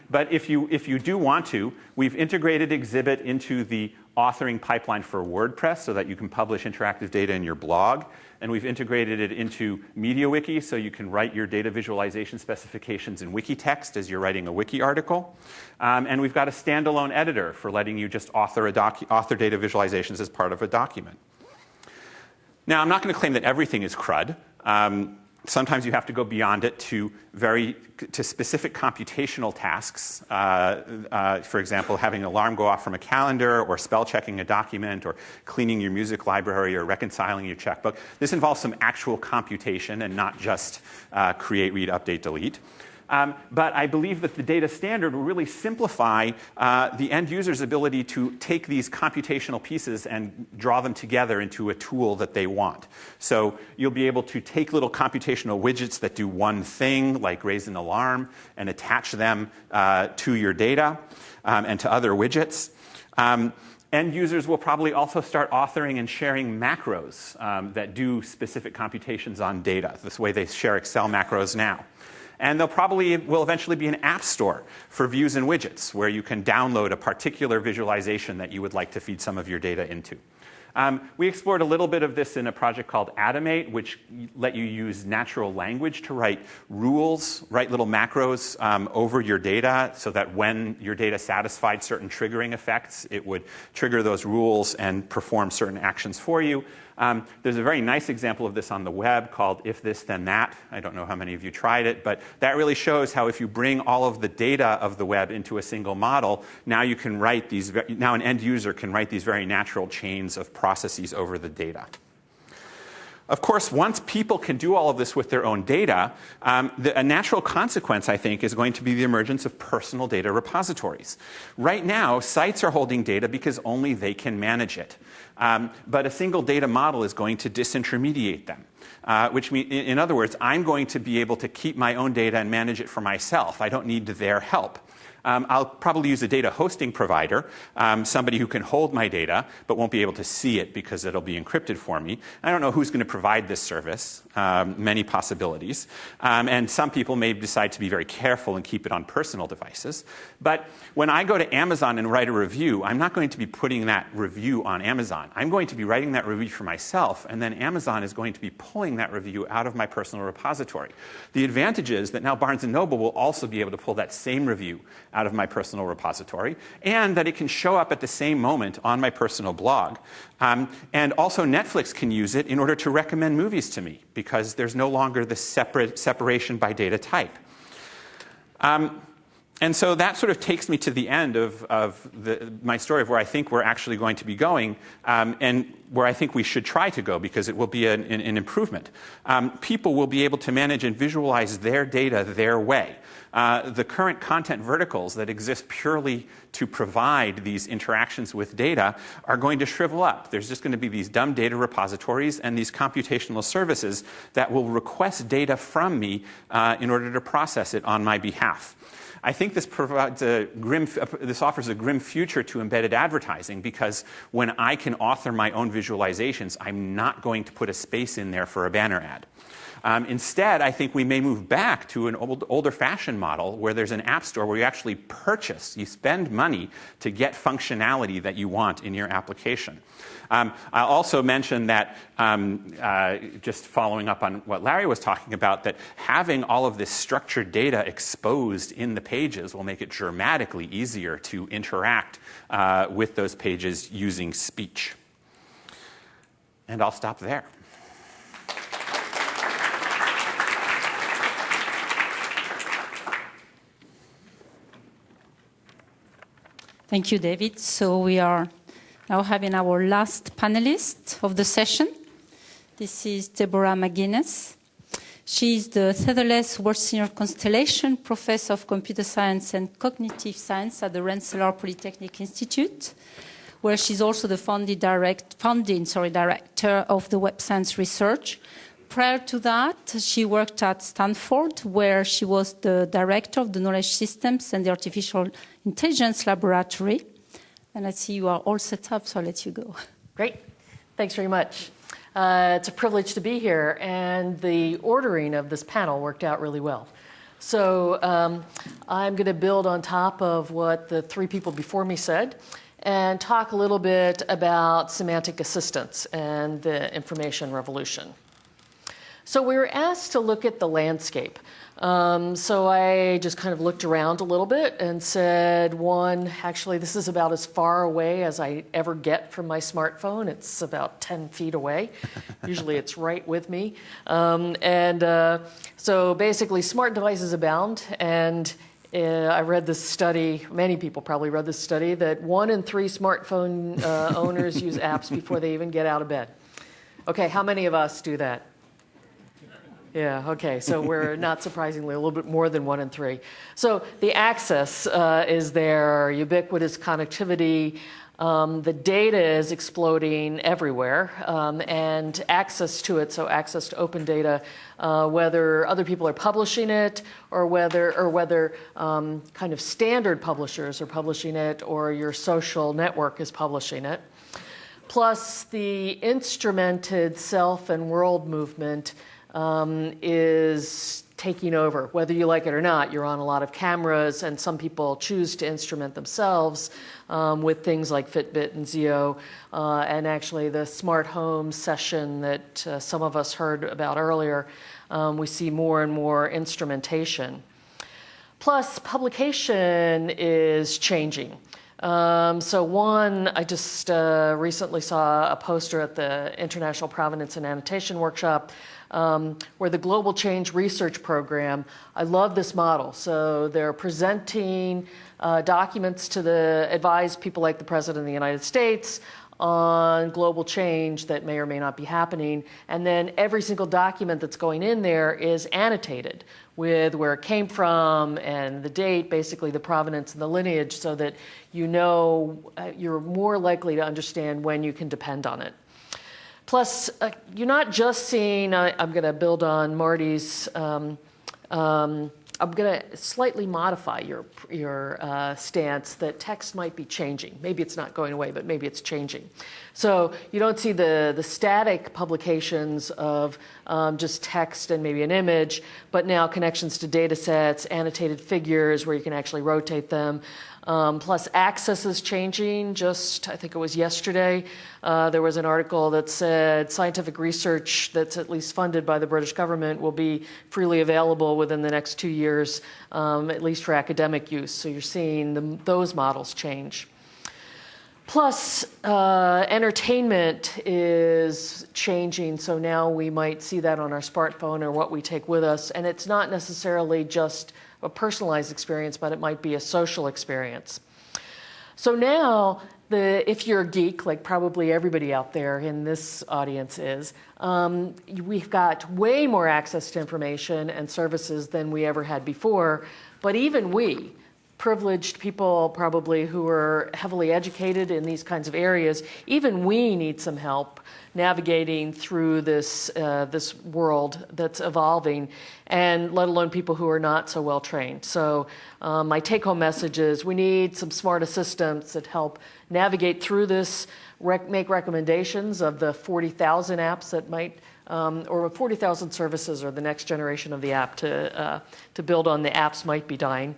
But if you do want to, we've integrated Exhibit into the authoring pipeline for WordPress so that you can publish interactive data in your blog. And we've integrated it into MediaWiki so you can write your data visualization specifications in wiki text as you're writing a wiki article. And we've got a standalone editor for letting you just author data visualizations as part of a document. Now, I'm not going to claim that everything is CRUD. Sometimes you have to go beyond it to specific computational tasks. For example, having an alarm go off from a calendar, or spell checking a document, or cleaning your music library, or reconciling your checkbook. This involves some actual computation and not just create, read, update, delete. But I believe that the data standard will really simplify the end user's ability to take these computational pieces and draw them together into a tool that they want. So you'll be able to take little computational widgets that do one thing, like raise an alarm, and attach them to your data and to other widgets. End users will probably also start authoring and sharing macros that do specific computations on data, this way they share Excel macros now. And there will eventually be an app store for views and widgets where you can download a particular visualization that you would like to feed some of your data into. We explored a little bit of this in a project called Atomate, which let you use natural language to write rules, write little macros over your data so that when your data satisfied certain triggering effects, it would trigger those rules and perform certain actions for you. There's a very nice example of this on the web called If This Then That. I don't know how many of you tried it, but that really shows how if you bring all of the data of the web into a single model, now you can write these. Now an end user can write these very natural chains of processes over the data. Of course, once people can do all of this with their own data, a natural consequence, I think, is going to be the emergence of personal data repositories. Right now, sites are holding data because only they can manage it. But a single data model is going to disintermediate them, which means, in other words, I'm going to be able to keep my own data and manage it for myself. I don't need their help. I'll probably use a data hosting provider, somebody who can hold my data but won't be able to see it because it'll be encrypted for me. I don't know who's going to provide this service, many possibilities. And some people may decide to be very careful and keep it on personal devices. But when I go to Amazon and write a review, I'm not going to be putting that review on Amazon. I'm going to be writing that review for myself, and then Amazon is going to be pulling that review out of my personal repository. The advantage is that now Barnes & Noble will also be able to pull that same review out of my personal repository, and that it can show up at the same moment on my personal blog. And also Netflix can use it in order to recommend movies to me, because there's no longer this separation by data type. And so that sort of takes me to the end of my story of where I think we're actually going to be going, and where I think we should try to go, because it will be an improvement. People will be able to manage and visualize their data their way. The current content verticals that exist purely to provide these interactions with data are going to shrivel up. There's just going to be these dumb data repositories and these computational services that will request data from me in order to process it on my behalf. I think this offers a grim future to embedded advertising, because when I can author my own visualizations, I'm not going to put a space in there for a banner ad. Instead, I think we may move back to an older-fashioned model where there's an app store where you actually purchase, you spend money to get functionality that you want in your application. I'll also mention that, just following up on what Larry was talking about, that having all of this structured data exposed in the pages will make it dramatically easier to interact with those pages using speech. And I'll stop there. Thank you, David. So we are now having our last panelist of the session. This is Deborah Mcginnis. She is the Tetherless World Senior Constellation Professor of Computer Science and Cognitive Science at the Rensselaer Polytechnic Institute, where she's also the founding director of the Web Science Research. Prior to that, she worked at Stanford, where she was the director of the Knowledge Systems and the Artificial Intelligence Laboratory. And I see you are all set up, so I'll let you go. Great. Thanks very much. It's a privilege to be here, and the ordering of this panel worked out really well. So I'm going to build on top of what the three people before me said and talk a little bit about semantic assistance and the information revolution. So we were asked to look at the landscape. So I just kind of looked around a little bit and said, actually this is about as far away as I ever get from my smartphone. It's about 10 feet away. Usually it's right with me. So basically smart devices abound, and I read this study, many people probably read this study, that 1 in 3 smartphone owners use apps before they even get out of bed. Okay, how many of us do that? Yeah, okay, so we're not surprisingly a little bit more than 1 in 3. So the access is there, ubiquitous connectivity, the data is exploding everywhere, and access to it, so access to open data, whether other people are publishing it or whether kind of standard publishers are publishing it or your social network is publishing it. Plus the instrumented self and world movement is taking over. Whether you like it or not, you're on a lot of cameras, and some people choose to instrument themselves with things like Fitbit and Zio, and actually the smart home session that some of us heard about earlier, we see more and more instrumentation. Plus, publication is changing. I just recently saw a poster at the International Provenance and Annotation Workshop where the Global Change Research Program, I love this model. So they're presenting documents to advise people like the President of the United States on global change that may or may not be happening. And then every single document that's going in there is annotated with where it came from and the date, basically the provenance and the lineage, so that you know you're more likely to understand when you can depend on it. Plus, you're not just seeing, I'm going to build on Marty's, I'm going to slightly modify your stance that text might be changing. Maybe it's not going away, but maybe it's changing. So you don't see the static publications of just text and maybe an image, but now connections to data sets, annotated figures where you can actually rotate them. Plus access is changing. Just, I think it was yesterday, there was an article that said scientific research that's at least funded by the British government will be freely available within the next 2 years, at least for academic use. So you're seeing those models change. Plus, entertainment is changing, so now we might see that on our smartphone or what we take with us, and it's not necessarily just a personalized experience, but it might be a social experience. So now, if you're a geek, like probably everybody out there in this audience is, we've got way more access to information and services than we ever had before, but even we, privileged people probably who are heavily educated in these kinds of areas, even we need some help navigating through this world that's evolving, and let alone people who are not so well trained. So my take-home message is we need some smart assistants that help navigate through this, make recommendations of the 40,000 apps that might, or 40,000 services or the next generation of the app to build on the apps might be dying.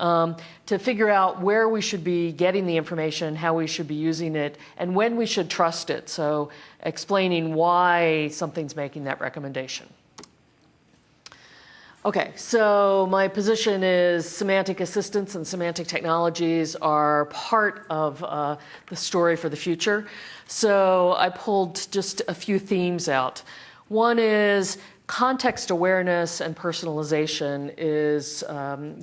To figure out where we should be getting the information, how we should be using it, and when we should trust it. So explaining why something's making that recommendation. Okay, so my position is semantic assistance and semantic technologies are part of the story for the future. So I pulled just a few themes out. One is context awareness and personalization is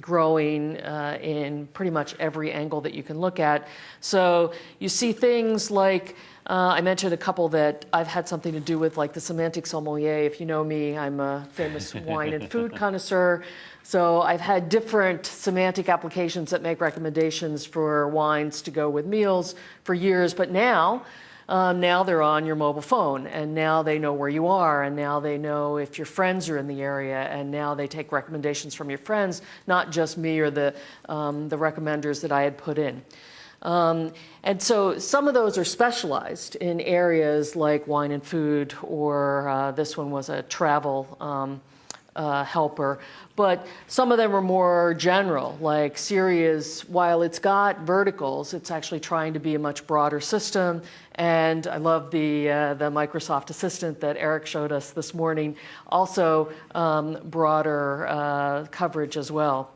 growing in pretty much every angle that you can look at. So you see things like, I mentioned a couple that I've had something to do with, like the semantic sommelier. If you know me, I'm a famous wine and food connoisseur. So I've had different semantic applications that make recommendations for wines to go with meals for years, but now they're on your mobile phone, and now they know where you are, and now they know if your friends are in the area, and now they take recommendations from your friends, not just me or the recommenders that I had put in. And so some of those are specialized in areas like wine and food, or this one was a travel helper. But some of them are more general, like Siri is, while it's got verticals, it's actually trying to be a much broader system. And I love the Microsoft Assistant that Eric showed us this morning, also broader coverage as well.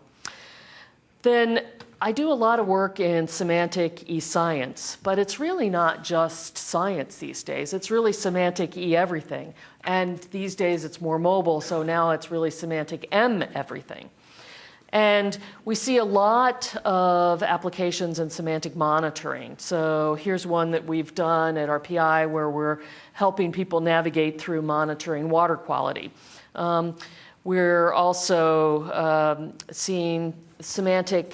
Then I do a lot of work in semantic e-science, but it's really not just science these days. It's really semantic e-everything. And these days it's more mobile, so now it's really semantic m-everything. And we see a lot of applications in semantic monitoring. So here's one that we've done at RPI where we're helping people navigate through monitoring water quality. We're also seeing semantic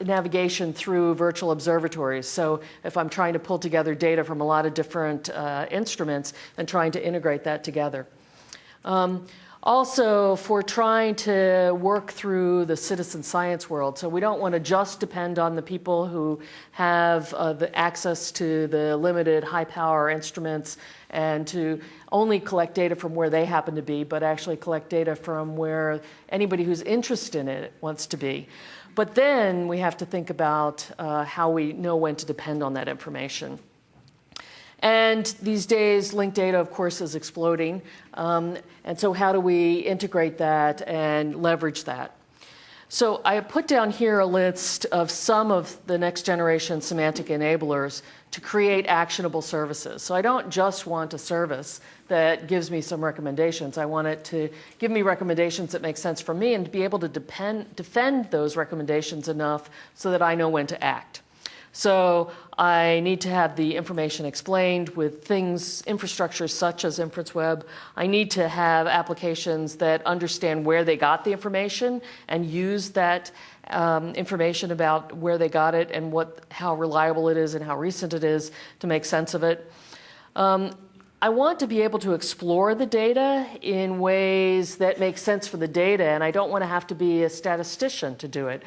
navigation through virtual observatories. So if I'm trying to pull together data from a lot of different instruments and trying to integrate that together. Also, for trying to work through the citizen science world. So we don't want to just depend on the people who have the access to the limited high-power instruments and to only collect data from where they happen to be, but actually collect data from where anybody who's interested in it wants to be. But then we have to think about how we know when to depend on that information. And these days, linked data, of course, is exploding. And so how do we integrate that and leverage that? So I have put down here a list of some of the next generation semantic enablers to create actionable services. So I don't just want a service that gives me some recommendations. I want it to give me recommendations that make sense for me and to be able to defend those recommendations enough so that I know when to act. So I need to have the information explained with things, infrastructure such as inference web. I need to have applications that understand where they got the information and use that information about where they got it and how reliable it is and how recent it is to make sense of it. I want to be able to explore the data in ways that make sense for the data, and I don't want to have to be a statistician to do it.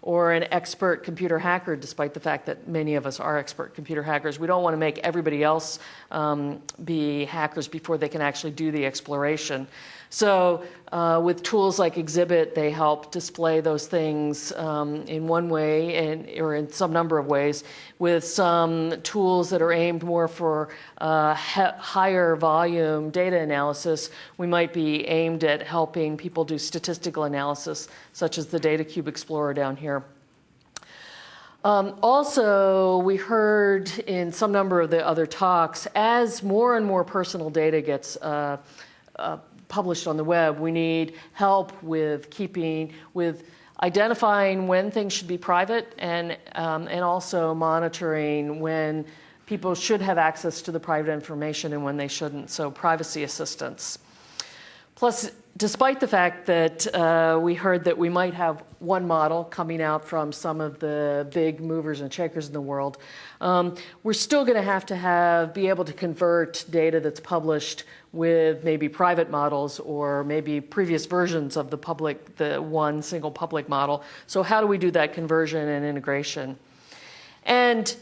Or an expert computer hacker, despite the fact that many of us are expert computer hackers. We don't want to make everybody else be hackers before they can actually do the exploration. So with tools like Exhibit, they help display those things in one way or in some number of ways. With some tools that are aimed more for higher volume data analysis, we might be aimed at helping people do statistical analysis, such as the Data Cube Explorer down here. Also, we heard in some number of the other talks, as more and more personal data gets published on the web, we need help with identifying when things should be private and also monitoring when people should have access to the private information and when they shouldn't, so privacy assistance. Plus, despite the fact that we heard that we might have one model coming out from some of the big movers and shakers in the world, we're still going to be able to convert data that's published with maybe private models or maybe previous versions of the one single public model. So how do we do that conversion and integration? And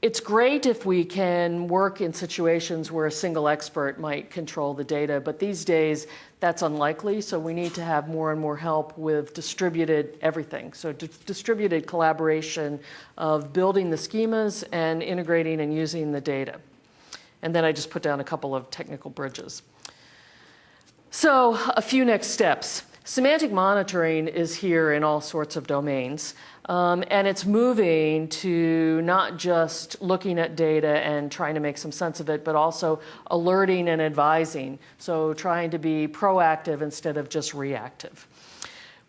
it's great if we can work in situations where a single expert might control the data, but these days that's unlikely, so we need to have more and more help with distributed everything. So distributed collaboration of building the schemas and integrating and using the data. And then I just put down a couple of technical bridges. So a few next steps. Semantic monitoring is here in all sorts of domains. And it's moving to not just looking at data and trying to make some sense of it, but also alerting and advising. So trying to be proactive instead of just reactive.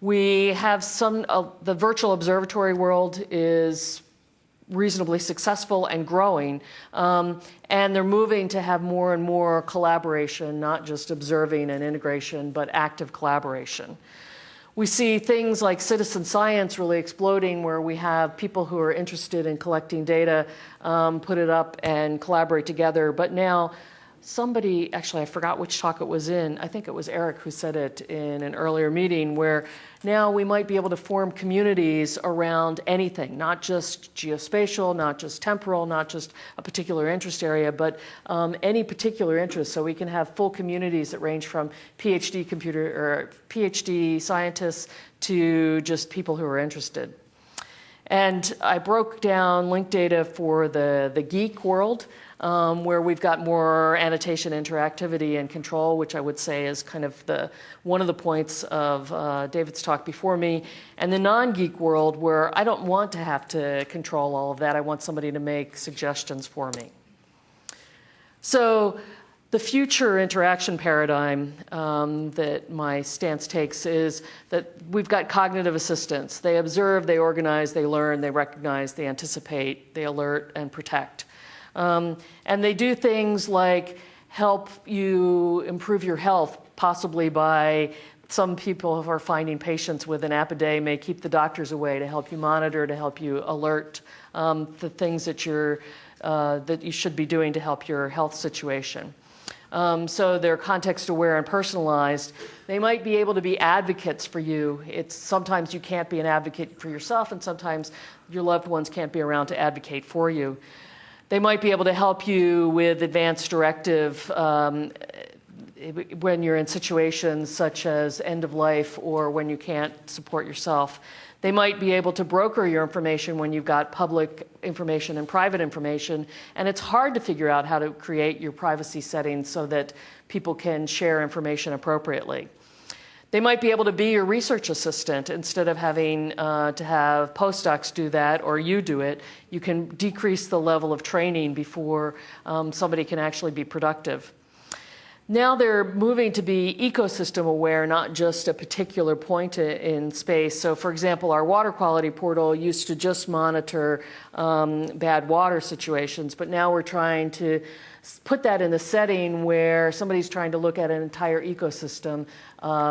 We have the virtual observatory world is reasonably successful and growing. And they're moving to have more and more collaboration, not just observing and integration, but active collaboration. We see things like citizen science really exploding, where we have people who are interested in collecting data put it up and collaborate together. But now somebody, actually I forgot which talk it was in, I think it was Eric who said it in an earlier meeting, where now we might be able to form communities around anything, not just geospatial, not just temporal, not just a particular interest area, but any particular interest. So we can have full communities that range from PhD scientists to just people who are interested. And I broke down linked data for the geek world, where we've got more annotation, interactivity, and control, which I would say is kind of one of the points of David's talk before me. And the non-geek world, where I don't want to have to control all of that. I want somebody to make suggestions for me. So the future interaction paradigm that my stance takes is that we've got cognitive assistants. They observe, they organize, they learn, they recognize, they anticipate, they alert, and protect. And they do things like help you improve your health, possibly by some people who are finding patients with an app a day may keep the doctors away to help you monitor, to help you alert the things that you should be doing to help your health situation. So they're context aware and personalized. They might be able to be advocates for you. Sometimes you can't be an advocate for yourself, and sometimes your loved ones can't be around to advocate for you. They might be able to help you with advanced directive when you're in situations such as end of life or when you can't support yourself. They might be able to broker your information when you've got public information and private information, and it's hard to figure out how to create your privacy settings so that people can share information appropriately. They might be able to be your research assistant. Instead of having to have postdocs do that or you do it, you can decrease the level of training before somebody can actually be productive. Now they're moving to be ecosystem aware, not just a particular point in space. So for example, our water quality portal used to just monitor bad water situations, but now we're trying to put that in a setting where somebody's trying to look at an entire ecosystem.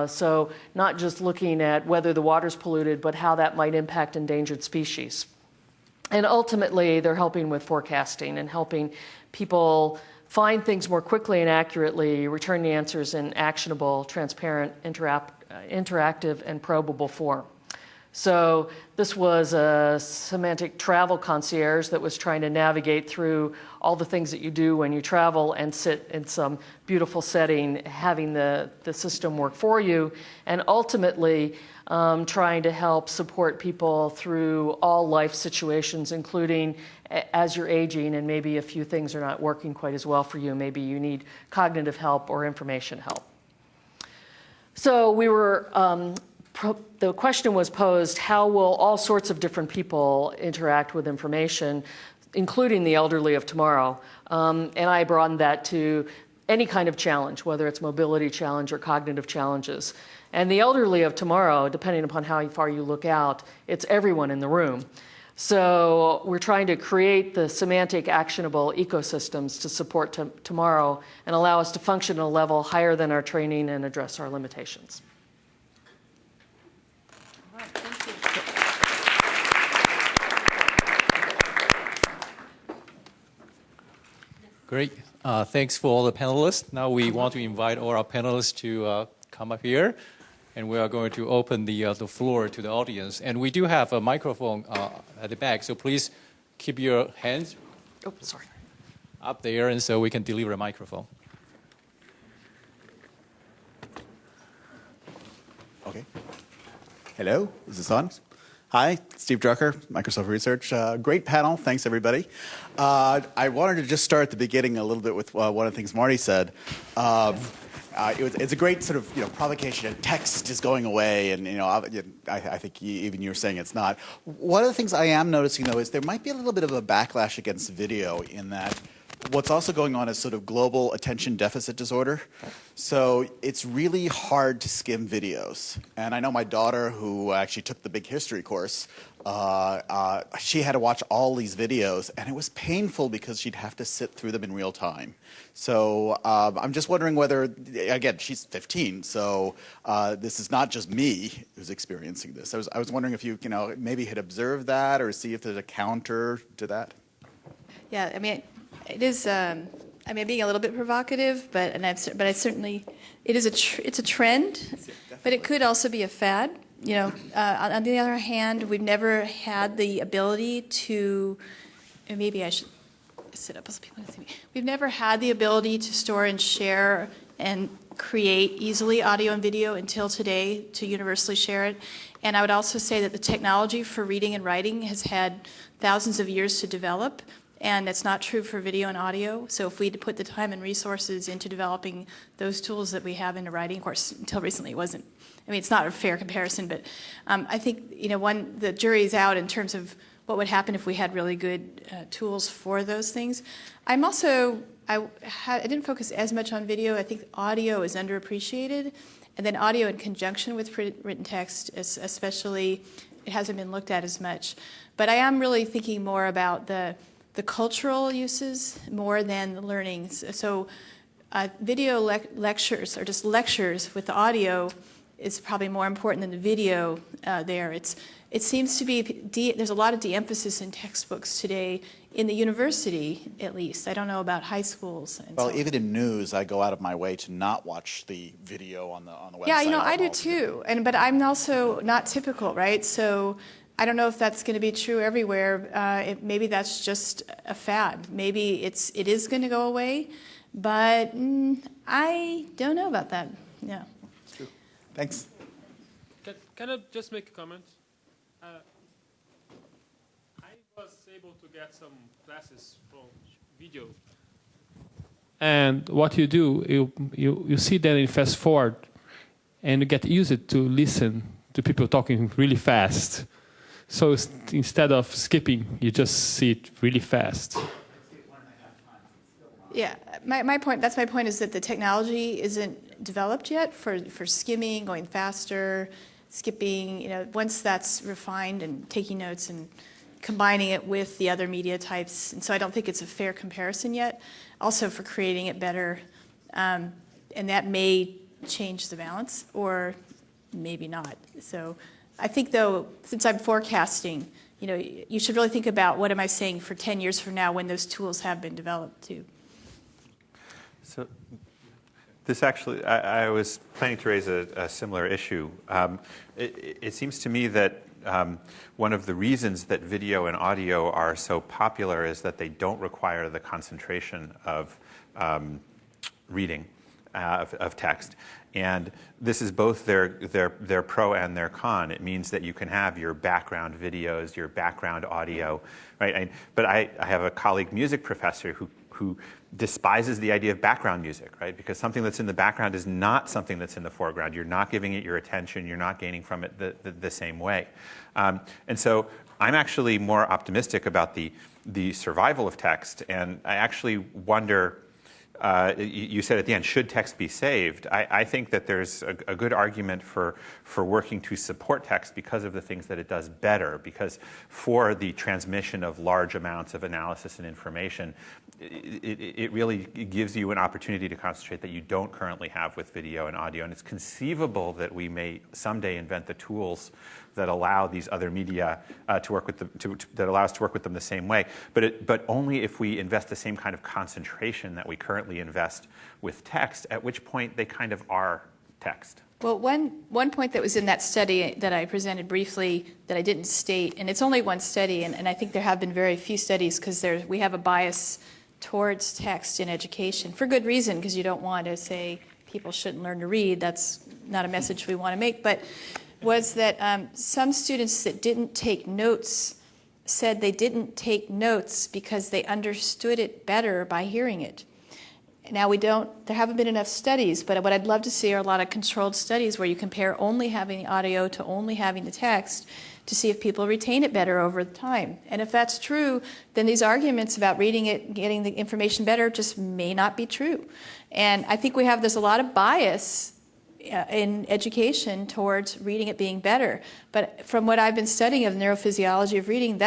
So not just looking at whether the water's polluted, but how that might impact endangered species. And ultimately, they're helping with forecasting and helping people find things more quickly and accurately, return the answers in actionable, transparent, interactive, and probable form. So this was a semantic travel concierge that was trying to navigate through all the things that you do when you travel and sit in some beautiful setting, having the system work for you, and ultimately trying to help support people through all life situations, including as you're aging and maybe a few things are not working quite as well for you. Maybe you need cognitive help or information help. So we were the question was posed, how will all sorts of different people interact with information, including the elderly of tomorrow? And I broadened that to any kind of challenge, whether it's mobility challenge or cognitive challenges. And the elderly of tomorrow, depending upon how far you look out, it's everyone in the room. So we're trying to create the semantic actionable ecosystems to support tomorrow and allow us to function at a level higher than our training and address our limitations. All right, thank you. Great. Thanks for all the panelists. Now we want to invite all our panelists to come up here, and we are going to open the floor to the audience. And we do have a microphone at the back, so please keep your hands up there, and so we can deliver a microphone. Okay. Hello, is this on? Hi, Steve Drucker, Microsoft Research. Great panel, thanks everybody. I wanted to just start at the beginning a little bit with one of the things Marty said. It's a great sort of provocation, and text is going away, and I think even you were saying it's not. One of the things I am noticing though is there might be a little bit of a backlash against video in that what's also going on is sort of global attention deficit disorder. So it's really hard to skim videos. And I know my daughter, who actually took the big history course, she had to watch all these videos, and it was painful because she'd have to sit through them in real time. So I'm just wondering whether, again, she's 15, so this is not just me who's experiencing this. I was wondering if you maybe had observed that or see if there's a counter to that. Yeah, I mean, it is. I'm being a little bit provocative, but I certainly, it's a trend, but it could also be a fad. On the other hand, we've never had the ability to, and maybe I should sit up so people can see me. We've never had the ability to store and share and create easily audio and video until today to universally share it. And I would also say that the technology for reading and writing has had thousands of years to develop. And that's not true for video and audio. So if we put the time and resources into developing those tools that we have into writing, of course, until recently it wasn't. I mean, it's not a fair comparison, but I think the jury's out in terms of what would happen if we had really good tools for those things. I didn't focus as much on video. I think audio is underappreciated, and then audio in conjunction with written text, especially, it hasn't been looked at as much. But I am really thinking more about the cultural uses more than the learnings. So video lectures, or just lectures with the audio, is probably more important than the video there. It seems to be, there's a lot of de-emphasis in textbooks today, in the university at least. I don't know about high schools. Well, even in news, I go out of my way to not watch the video on the website. Yeah, I do too. But I'm also not typical, right? So I don't know if that's going to be true everywhere. Maybe that's just a fad. Maybe it is going to go away, but I don't know about that. Yeah. It's true. Thanks. Can I just make a comment? I was able to get some classes from video, and what you do, you see that in fast forward, and you get used to listen to people talking really fast. So instead of skipping, you just see it really fast. Yeah, my point. That's my point. Is that the technology isn't developed yet for skimming, going faster, skipping. Once that's refined and taking notes and combining it with the other media types. And so I don't think it's a fair comparison yet. Also for creating it better, and that may change the balance, or maybe not. So I think, though, since I'm forecasting, you should really think about what am I saying for 10 years from now when those tools have been developed too. So this actually, I was planning to raise a similar issue. It seems to me that one of the reasons that video and audio are so popular is that they don't require the concentration of reading of text. And this is both their pro and their con. It means that you can have your background videos, your background audio, right? But I have a colleague music professor who despises the idea of background music, right? Because something that's in the background is not something that's in the foreground. You're not giving it your attention. You're not gaining from it the same way. And so I'm actually more optimistic about the survival of text, and I actually wonder, you said at the end, should text be saved? I think that there's a good argument for working to support text because of the things that it does better, because for the transmission of large amounts of analysis and information, it really gives you an opportunity to concentrate that you don't currently have with video and audio. And it's conceivable that we may someday invent the tools that allow these other media to work with that allow us to work with them the same way, but only if we invest the same kind of concentration that we currently invest with text, at which point they kind of are text. Well, one point that was in that study that I presented briefly that I didn't state, and it's only one study, and I think there have been very few studies because we have a bias towards text in education for good reason, because you don't want to say people shouldn't learn to read. That's not a message we want to make, but was that some students that didn't take notes said they didn't take notes because they understood it better by hearing it. Now there haven't been enough studies, but what I'd love to see are a lot of controlled studies where you compare only having the audio to only having the text to see if people retain it better over time. And if that's true, then these arguments about reading it, getting the information better just may not be true. And I think there's a lot of bias in education towards reading it being better. But from what I've been studying of neurophysiology of reading,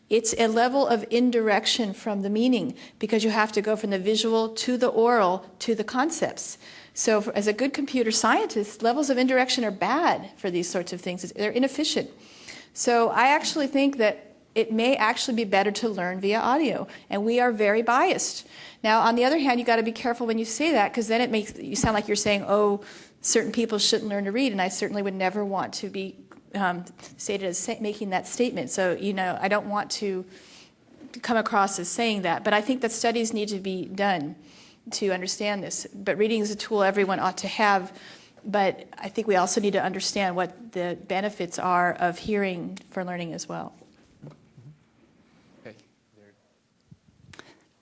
it's a level of indirection from the meaning, because you have to go from the visual to the oral to the concepts. So as a good computer scientist, levels of indirection are bad for these sorts of things. They're inefficient. So I actually think that it may actually be better to learn via audio, and we are very biased. Now, on the other hand, you got to be careful when you say that, because then it makes you sound like you're saying, oh, certain people shouldn't learn to read, and I certainly would never want to be stated as making that statement. So, I don't want to come across as saying that, but I think that studies need to be done to understand this. But reading is a tool everyone ought to have, but I think we also need to understand what the benefits are of hearing for learning as well. Okay.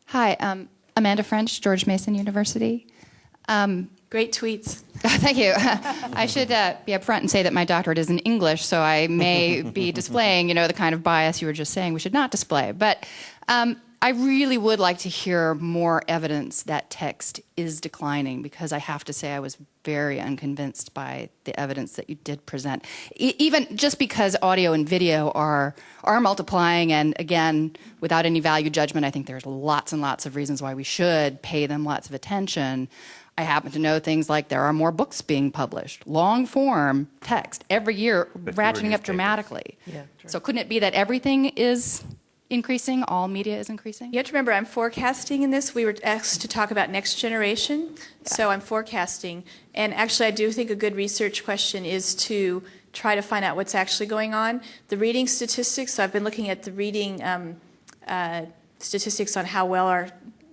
Hi, Amanda French, George Mason University. Great tweets. Thank you. I should be upfront and say that my doctorate is in English, so I may be displaying, the kind of bias you were just saying we should not display. But I really would like to hear more evidence that text is declining, because I have to say I was very unconvinced by the evidence that you did present. Even just because audio and video are multiplying, and again, without any value judgment, I think there's lots and lots of reasons why we should pay them lots of attention. I happen to know things like there are more books being published, long-form text, every year, ratcheting up dramatically. Yeah, so couldn't it be that everything is increasing, all media is increasing? You have to remember, I'm forecasting in this. We were asked to talk about next generation, so I'm forecasting. And actually, I do think a good research question is to try to find out what's actually going on. The reading statistics, so I've been looking at the reading statistics on how well our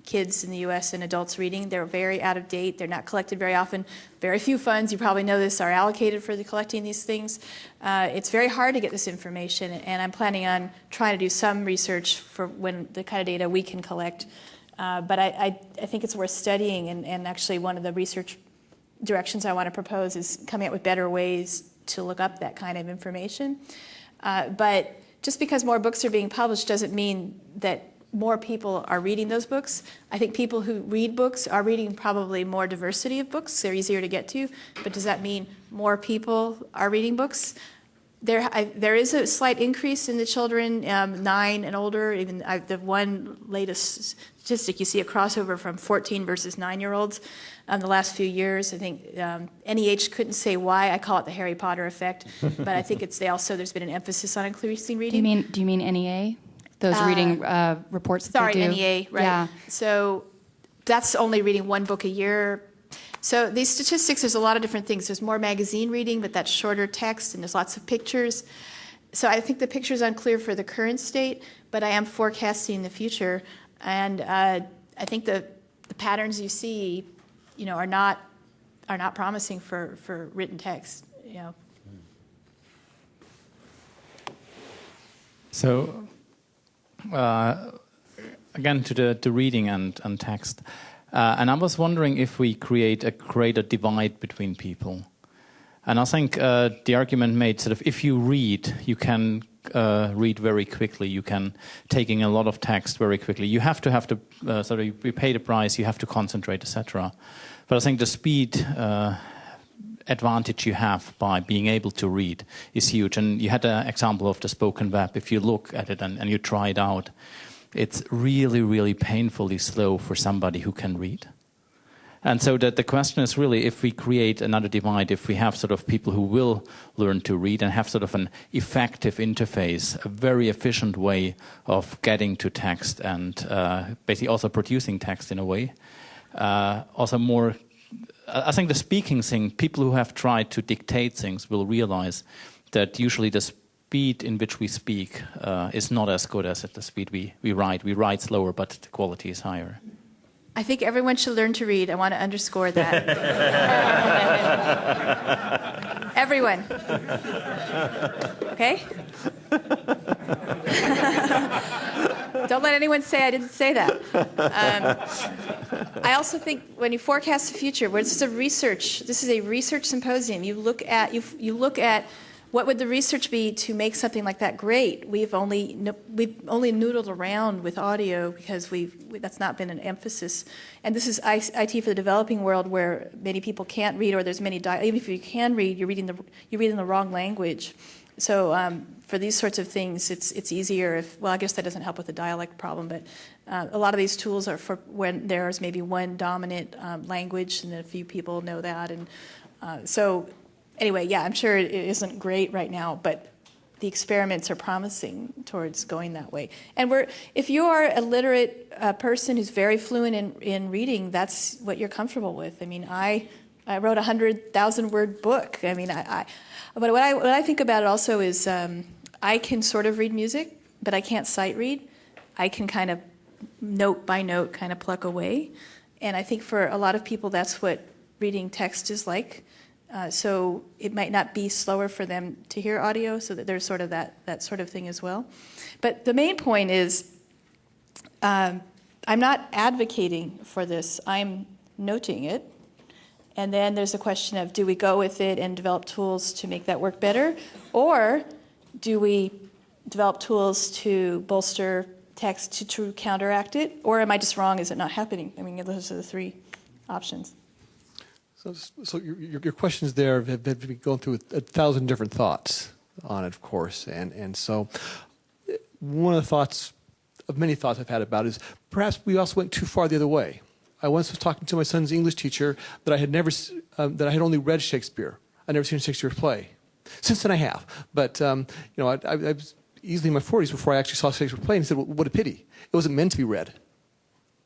kids in the U.S. and adults reading. They're very out of date. They're not collected very often. Very few funds, you probably know this, are allocated for collecting these things. It's very hard to get this information, and I'm planning on trying to do some research for when the kind of data we can collect. But I think it's worth studying, and actually one of the research directions I want to propose is coming up with better ways to look up that kind of information. But just because more books are being published doesn't mean that more people are reading those books. I think people who read books are reading probably more diversity of books. They're easier to get to. But does that mean more people are reading books? There is a slight increase in the children 9 and older. Even the one latest statistic, you see a crossover from 14 versus 9-year-olds the last few years. I think NEH couldn't say why. I call it the Harry Potter effect. But I think there's been an emphasis on increasing reading. Do you mean NEA? Those reading reports that they do? NEA, right. Yeah. So that's only reading one book a year. So these statistics, there's a lot of different things. There's more magazine reading, but that's shorter text, and there's lots of pictures. So I think the picture's unclear for the current state, but I am forecasting the future. And I think the patterns you see, are not promising for written text, So again, to the reading and text. And I was wondering if we create a greater divide between people. And I think the argument made sort of if you read, you can read very quickly. You can taking a lot of text very quickly. You have to sort of you pay the price. You have to concentrate, etc. But I think the speed advantage you have by being able to read is huge. And you had an example of the spoken web. If you look at it and you try it out, it's really, really painfully slow for somebody who can read. And so that the question is really if we create another divide, if we have sort of people who will learn to read and have sort of an effective interface, a very efficient way of getting to text and basically also producing text in a way. Also more, I think the speaking thing, people who have tried to dictate things will realize that usually the speed in which we speak is not as good as at the speed we write. We write slower, but the quality is higher. I think everyone should learn to read. I want to underscore that. Everyone. Okay? Don't let anyone say I didn't say that. I also think when you forecast the future, this is a research symposium. You look at what would the research be to make something like that great? We've only noodled around with audio because that's not been an emphasis. And this is IT for the developing world where many people can't read, or there's many even if you can read, you're reading the wrong language. So for these sorts of things, it's easier I guess that doesn't help with the dialect problem, but a lot of these tools are for when there's maybe one dominant language and a few people know that, and so. Anyway, yeah, I'm sure it isn't great right now, but the experiments are promising towards going that way. And if you are a literate person who's very fluent in reading, that's what you're comfortable with. I mean, I wrote a 100,000-word book. I mean, but what I think about it also is I can sort of read music, but I can't sight read. I can kind of note by note kind of pluck away. And I think for a lot of people, that's what reading text is like. So it might not be slower for them to hear audio, so that there's sort of that sort of thing as well. But the main point is I'm not advocating for this. I'm noting it. And then there's a question of do we go with it and develop tools to make that work better? Or do we develop tools to bolster text to counteract it? Or am I just wrong? Is it not happening? I mean, those are the three options. So your questions there have been going through 1,000 different thoughts on it, of course. And so one of the thoughts, of many thoughts I've had about it is perhaps we also went too far the other way. I once was talking to my son's English teacher that I had only read Shakespeare. I'd never seen a Shakespeare play. Since then I have. But, I was easily in my 40s before I actually saw a Shakespeare play, and he said, well, what a pity. It wasn't meant to be read.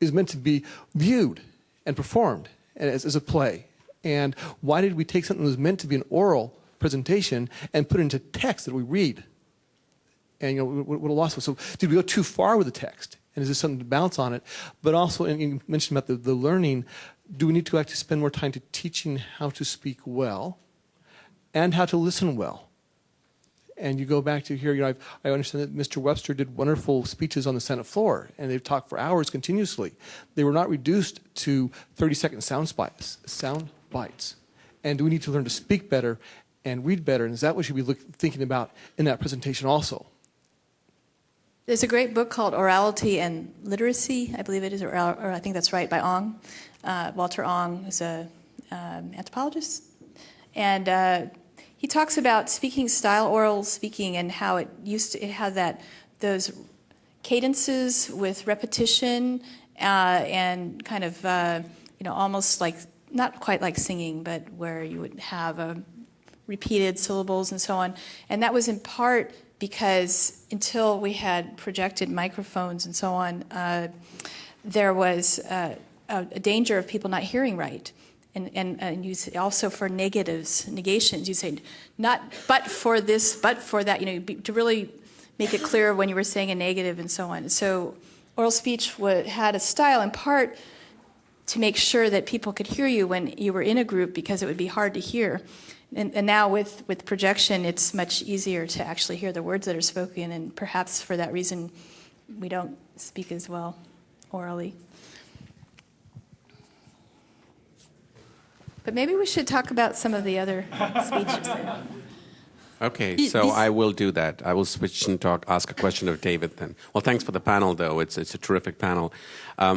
It was meant to be viewed and performed as a play. And why did we take something that was meant to be an oral presentation and put it into text that we read? And what a loss was. So did we go too far with the text? And is there something to bounce on it? But also, and you mentioned about the learning, do we need to actually spend more time to teaching how to speak well and how to listen well? And you go back to here, I understand that Mr. Webster did wonderful speeches on the Senate floor, and they've talked for hours continuously. They were not reduced to 30-second sound bites. And do we need to learn to speak better and read better? And is that what we should be thinking about in that presentation also? There's a great book called Orality and Literacy, I believe it is, or I think that's right, by Ong. Walter Ong is an anthropologist. And he talks about speaking style, oral speaking, and how it had those cadences with repetition and kind of, almost like, not quite like singing, but where you would have repeated syllables and so on. And that was in part because until we had projected microphones and so on, there was a danger of people not hearing right. And you say also for negations, you say not but for this, but for that, to really make it clear when you were saying a negative and so on. So oral speech had a style in part to make sure that people could hear you when you were in a group because it would be hard to hear. And now with projection, it's much easier to actually hear the words that are spoken, and perhaps for that reason, we don't speak as well. orally. But maybe we should talk about some of the other speeches. Okay, so I will do that. I will switch and ask a question of David then. Well, thanks for the panel, though. It's a terrific panel.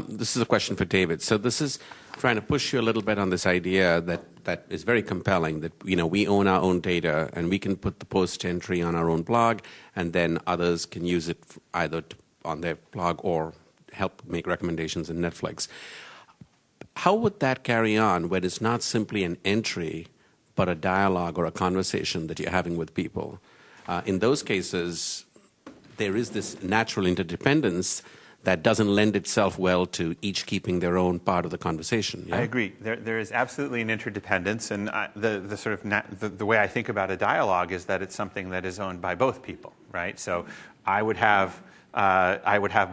This is a question for David. So this is trying to push you a little bit on this idea that is very compelling, that we own our own data and we can put the post entry on our own blog, and then others can use it either on their blog or help make recommendations in Netflix. How would that carry on when it's not simply an entry, but a dialogue or a conversation that you're having with people? In those cases, there is this natural interdependence that doesn't lend itself well to each keeping their own part of the conversation. Yeah? I agree. There is absolutely an interdependence, and the way I think about a dialogue is that it's something that is owned by both people, right? So I would have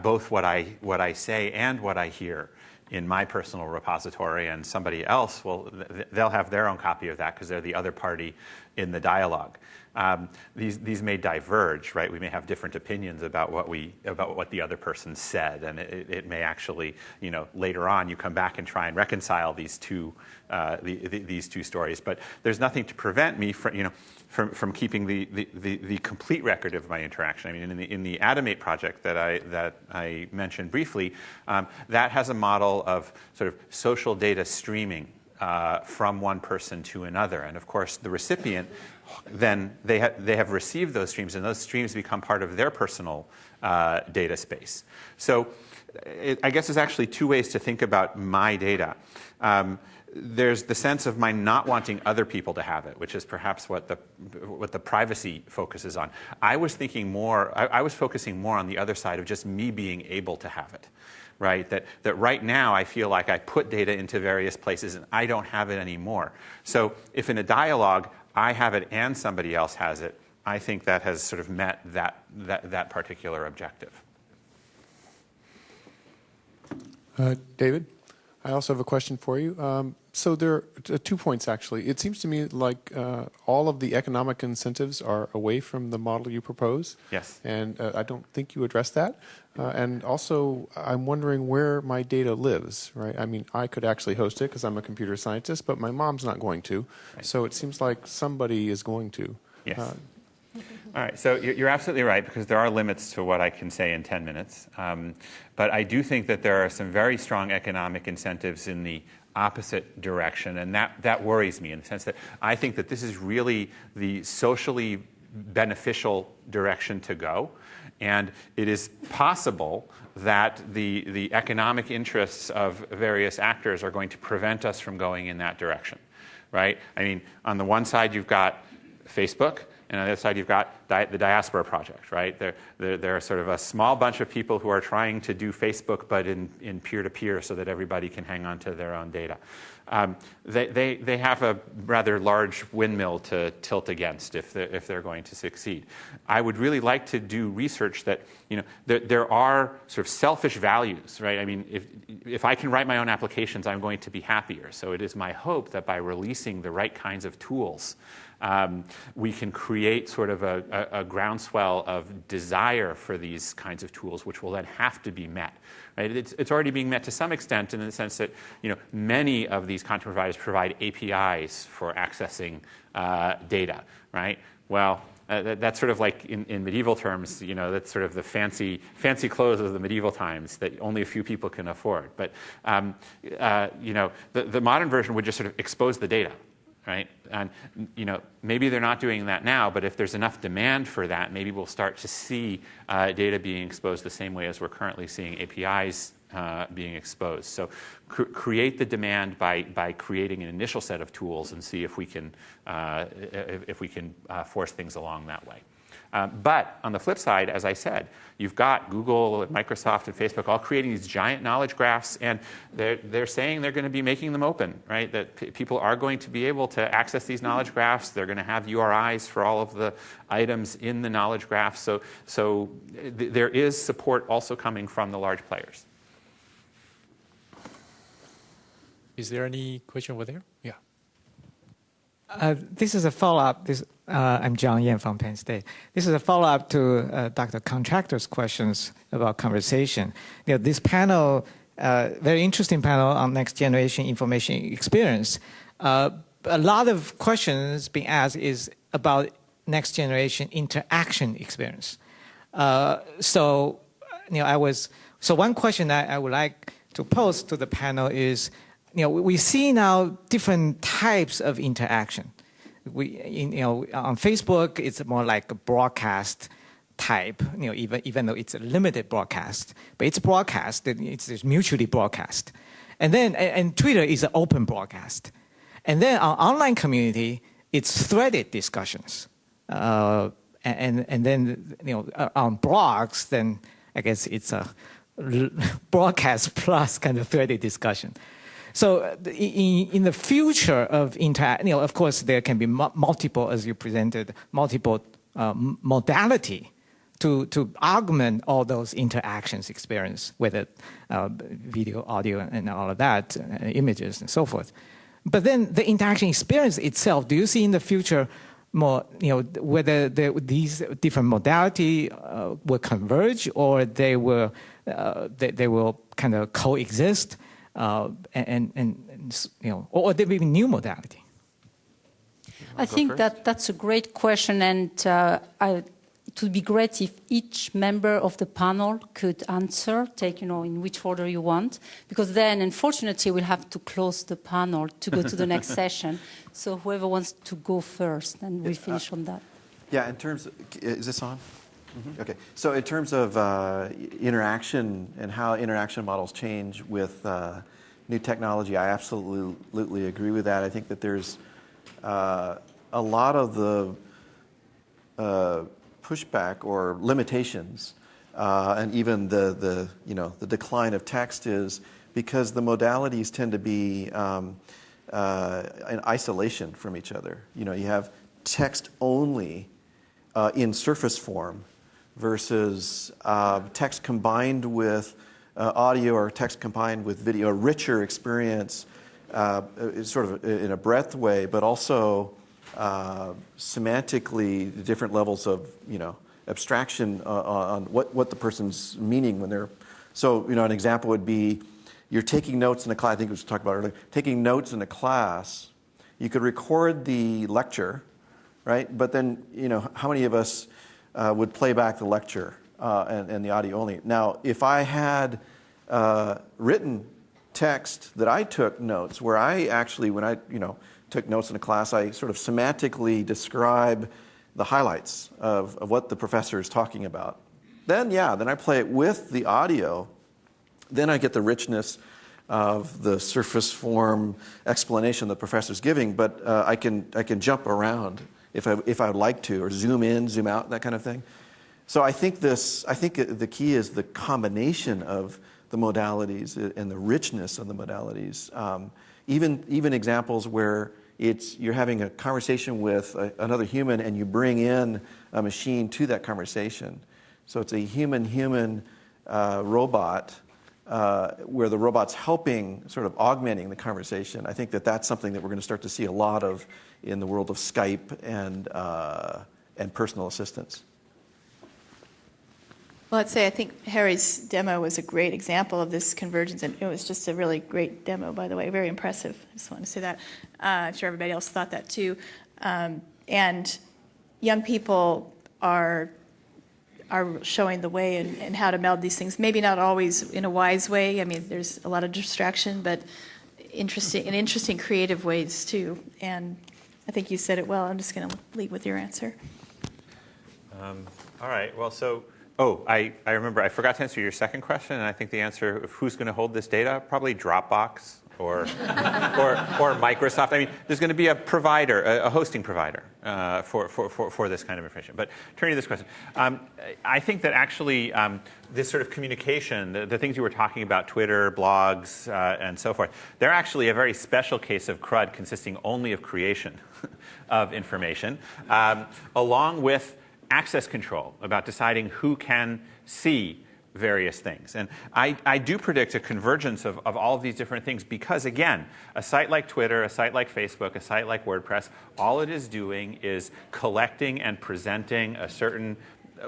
both what I say and what I hear in my personal repository, and somebody else they'll have their own copy of that because they're the other party in the dialogue. These may diverge, right? We may have different opinions about what the other person said, and it may actually, later on you come back and try and reconcile these two stories. But there's nothing to prevent me from keeping the complete record of my interaction. I mean, in the Atomate project that I mentioned briefly, that has a model of sort of social data streaming from one person to another, and of course the recipient then they have received those streams, and those streams become part of their personal data space. So I guess there's actually two ways to think about my data. There's the sense of my not wanting other people to have it, which is perhaps what the privacy focuses on. I was focusing more on the other side of just me being able to have it. Right? That right now I feel like I put data into various places and I don't have it anymore. So if in a dialogue I have it and somebody else has it, I think that has sort of met that particular objective. David, I also have a question for you. So there are 2 points, actually. It seems to me like all of the economic incentives are away from the model you propose. Yes. And I don't think you address that. And also, I'm wondering where my data lives, right? I mean, I could actually host it because I'm a computer scientist, but my mom's not going to. Right. So it seems like somebody is going to. Yes. All right, so you're absolutely right, because there are limits to what I can say in 10 minutes. But I do think that there are some very strong economic incentives in the opposite direction, and that worries me in the sense that I think that this is really the socially beneficial direction to go. And it is possible that the economic interests of various actors are going to prevent us from going in that direction, right? I mean, on the one side you've got Facebook, and on the other side you've got the Diaspora Project, right? There are sort of a small bunch of people who are trying to do Facebook, but in peer-to-peer, so that everybody can hang on to their own data. They have a rather large windmill to tilt against if they're going to succeed. I would really like to do research that, there are sort of selfish values, right? I mean, if I can write my own applications, I'm going to be happier. So it is my hope that by releasing the right kinds of tools, we can create sort of a groundswell of desire for these kinds of tools, which will then have to be met. Right? It's already being met to some extent in the sense that many of these content providers provide APIs for accessing data. Right? Well, that's sort of like in medieval terms, that's sort of the fancy clothes of the medieval times that only a few people can afford. But the modern version would just sort of expose the data. Right? And maybe they're not doing that now, but if there's enough demand for that, maybe we'll start to see data being exposed the same way as we're currently seeing APIs being exposed. So create the demand by creating an initial set of tools and see if we can force things along that way. But on the flip side, as I said, you've got Google and Microsoft and Facebook all creating these giant knowledge graphs, and they're saying they're going to be making them open, right? That people are going to be able to access these knowledge graphs. They're going to have URIs for all of the items in the knowledge graph. So there is support also coming from the large players. Is there any question over there? Yeah. This is a follow-up. I'm John Yan from Penn State. This is a follow-up to Dr. Contractor's questions about conversation. This panel, very interesting panel on next generation information experience. A lot of questions being asked is about next generation interaction experience. So one question I would like to pose to the panel is, we see now different types of interaction. On Facebook, it's more like a broadcast type, even though it's a limited broadcast, but it's broadcast, it's mutually broadcast. And Twitter is an open broadcast. And then our online community, it's threaded discussions. And then, on blogs, then I guess it's a broadcast plus kind of threaded discussion. So in the future of of course, there can be multiple, as you presented, multiple modality to augment all those interactions experience, whether video, audio, and all of that, images, and so forth. But then the interaction experience itself, do you see in the future more, whether these different modality will converge, or they will kind of coexist, or there will be new modality? I think that's a great question, and it would be great if each member of the panel could answer, take in which order you want, because then, unfortunately, we'll have to close the panel to go to the next session. So whoever wants to go first, and we'll finish on that. Yeah, in terms of, is this on? Mm-hmm. Okay, so in terms of interaction and how interaction models change with new technology, I absolutely agree with that. I think that there's a lot of the pushback or limitations, and even the decline of text is because the modalities tend to be in isolation from each other. You have text only in surface form versus text combined with audio or text combined with video, a richer experience, sort of in a breadth way, but also semantically different levels of abstraction on what the person's meaning when they're. So an example would be you're taking notes in a class. I think we talked about earlier. Taking notes in a class, you could record the lecture, right? But then how many of us would play back the lecture and the audio only? Now, if I had written text that I took notes, where I actually, when I took notes in a class, I sort of semantically describe the highlights of what the professor is talking about. Then I play it with the audio. Then I get the richness of the surface form explanation the professor's giving, but I can jump around if I would like to, or zoom in, zoom out, that kind of thing. So I think the key is the combination of the modalities and the richness of the modalities. Even examples where you're having a conversation with another human and you bring in a machine to that conversation. So it's a human-human robot where the robot's helping, sort of augmenting the conversation. I think that's something that we're going to start to see a lot of in the world of Skype and personal assistants. Well, I'd say I think Harry's demo was a great example of this convergence, and it was just a really great demo, by the way, very impressive. I just wanted to say that. I'm sure everybody else thought that too. And young people are showing the way in how to meld these things. Maybe not always in a wise way. I mean, there's a lot of distraction, but interesting creative ways too. And I think you said it well. I'm just going to lead with your answer. All right. Well, so. I remember I forgot to answer your second question, and I think the answer of who's going to hold this data, probably Dropbox or Microsoft. I mean, there's going to be a provider, a hosting provider for this kind of information. But turning to this question, I think that actually this sort of communication, the things you were talking about, Twitter, blogs, and so forth, they're actually a very special case of CRUD consisting only of creation of information, along with access control about deciding who can see various things. And I do predict a convergence of all of these different things because, again, a site like Twitter, a site like Facebook, a site like WordPress, all it is doing is collecting and presenting a certain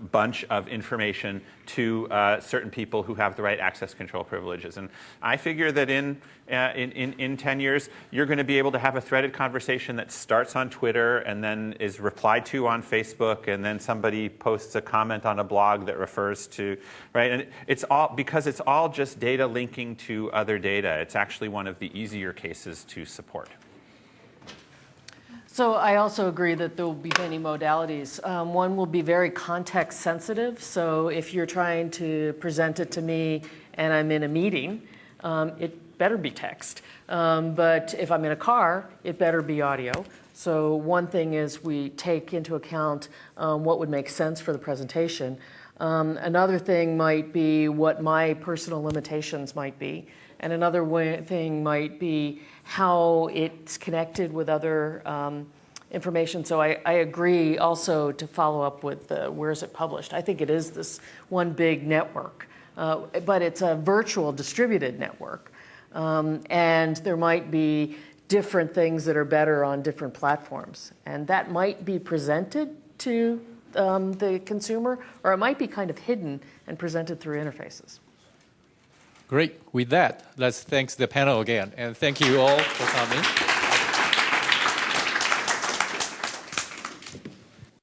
bunch of information to certain people who have the right access control privileges. And I figure that in 10 years, you're going to be able to have a threaded conversation that starts on Twitter and then is replied to on Facebook, and then somebody posts a comment on a blog that refers to, right? And it's all, because it's all just data linking to other data, it's actually one of the easier cases to support. So I also agree that there will be many modalities. One will be very context sensitive. So if you're trying to present it to me and I'm in a meeting, it better be text. But if I'm in a car, it better be audio. So one thing is we take into account what would make sense for the presentation. Another thing might be what my personal limitations might be. And another thing might be how it's connected with other information. So I agree also to follow up with where is it published. I think it is this one big network, but it's a virtual distributed network. And there might be different things that are better on different platforms. And that might be presented to the consumer, or it might be kind of hidden and presented through interfaces. Great. With that, let's thank the panel again. And thank you all for coming.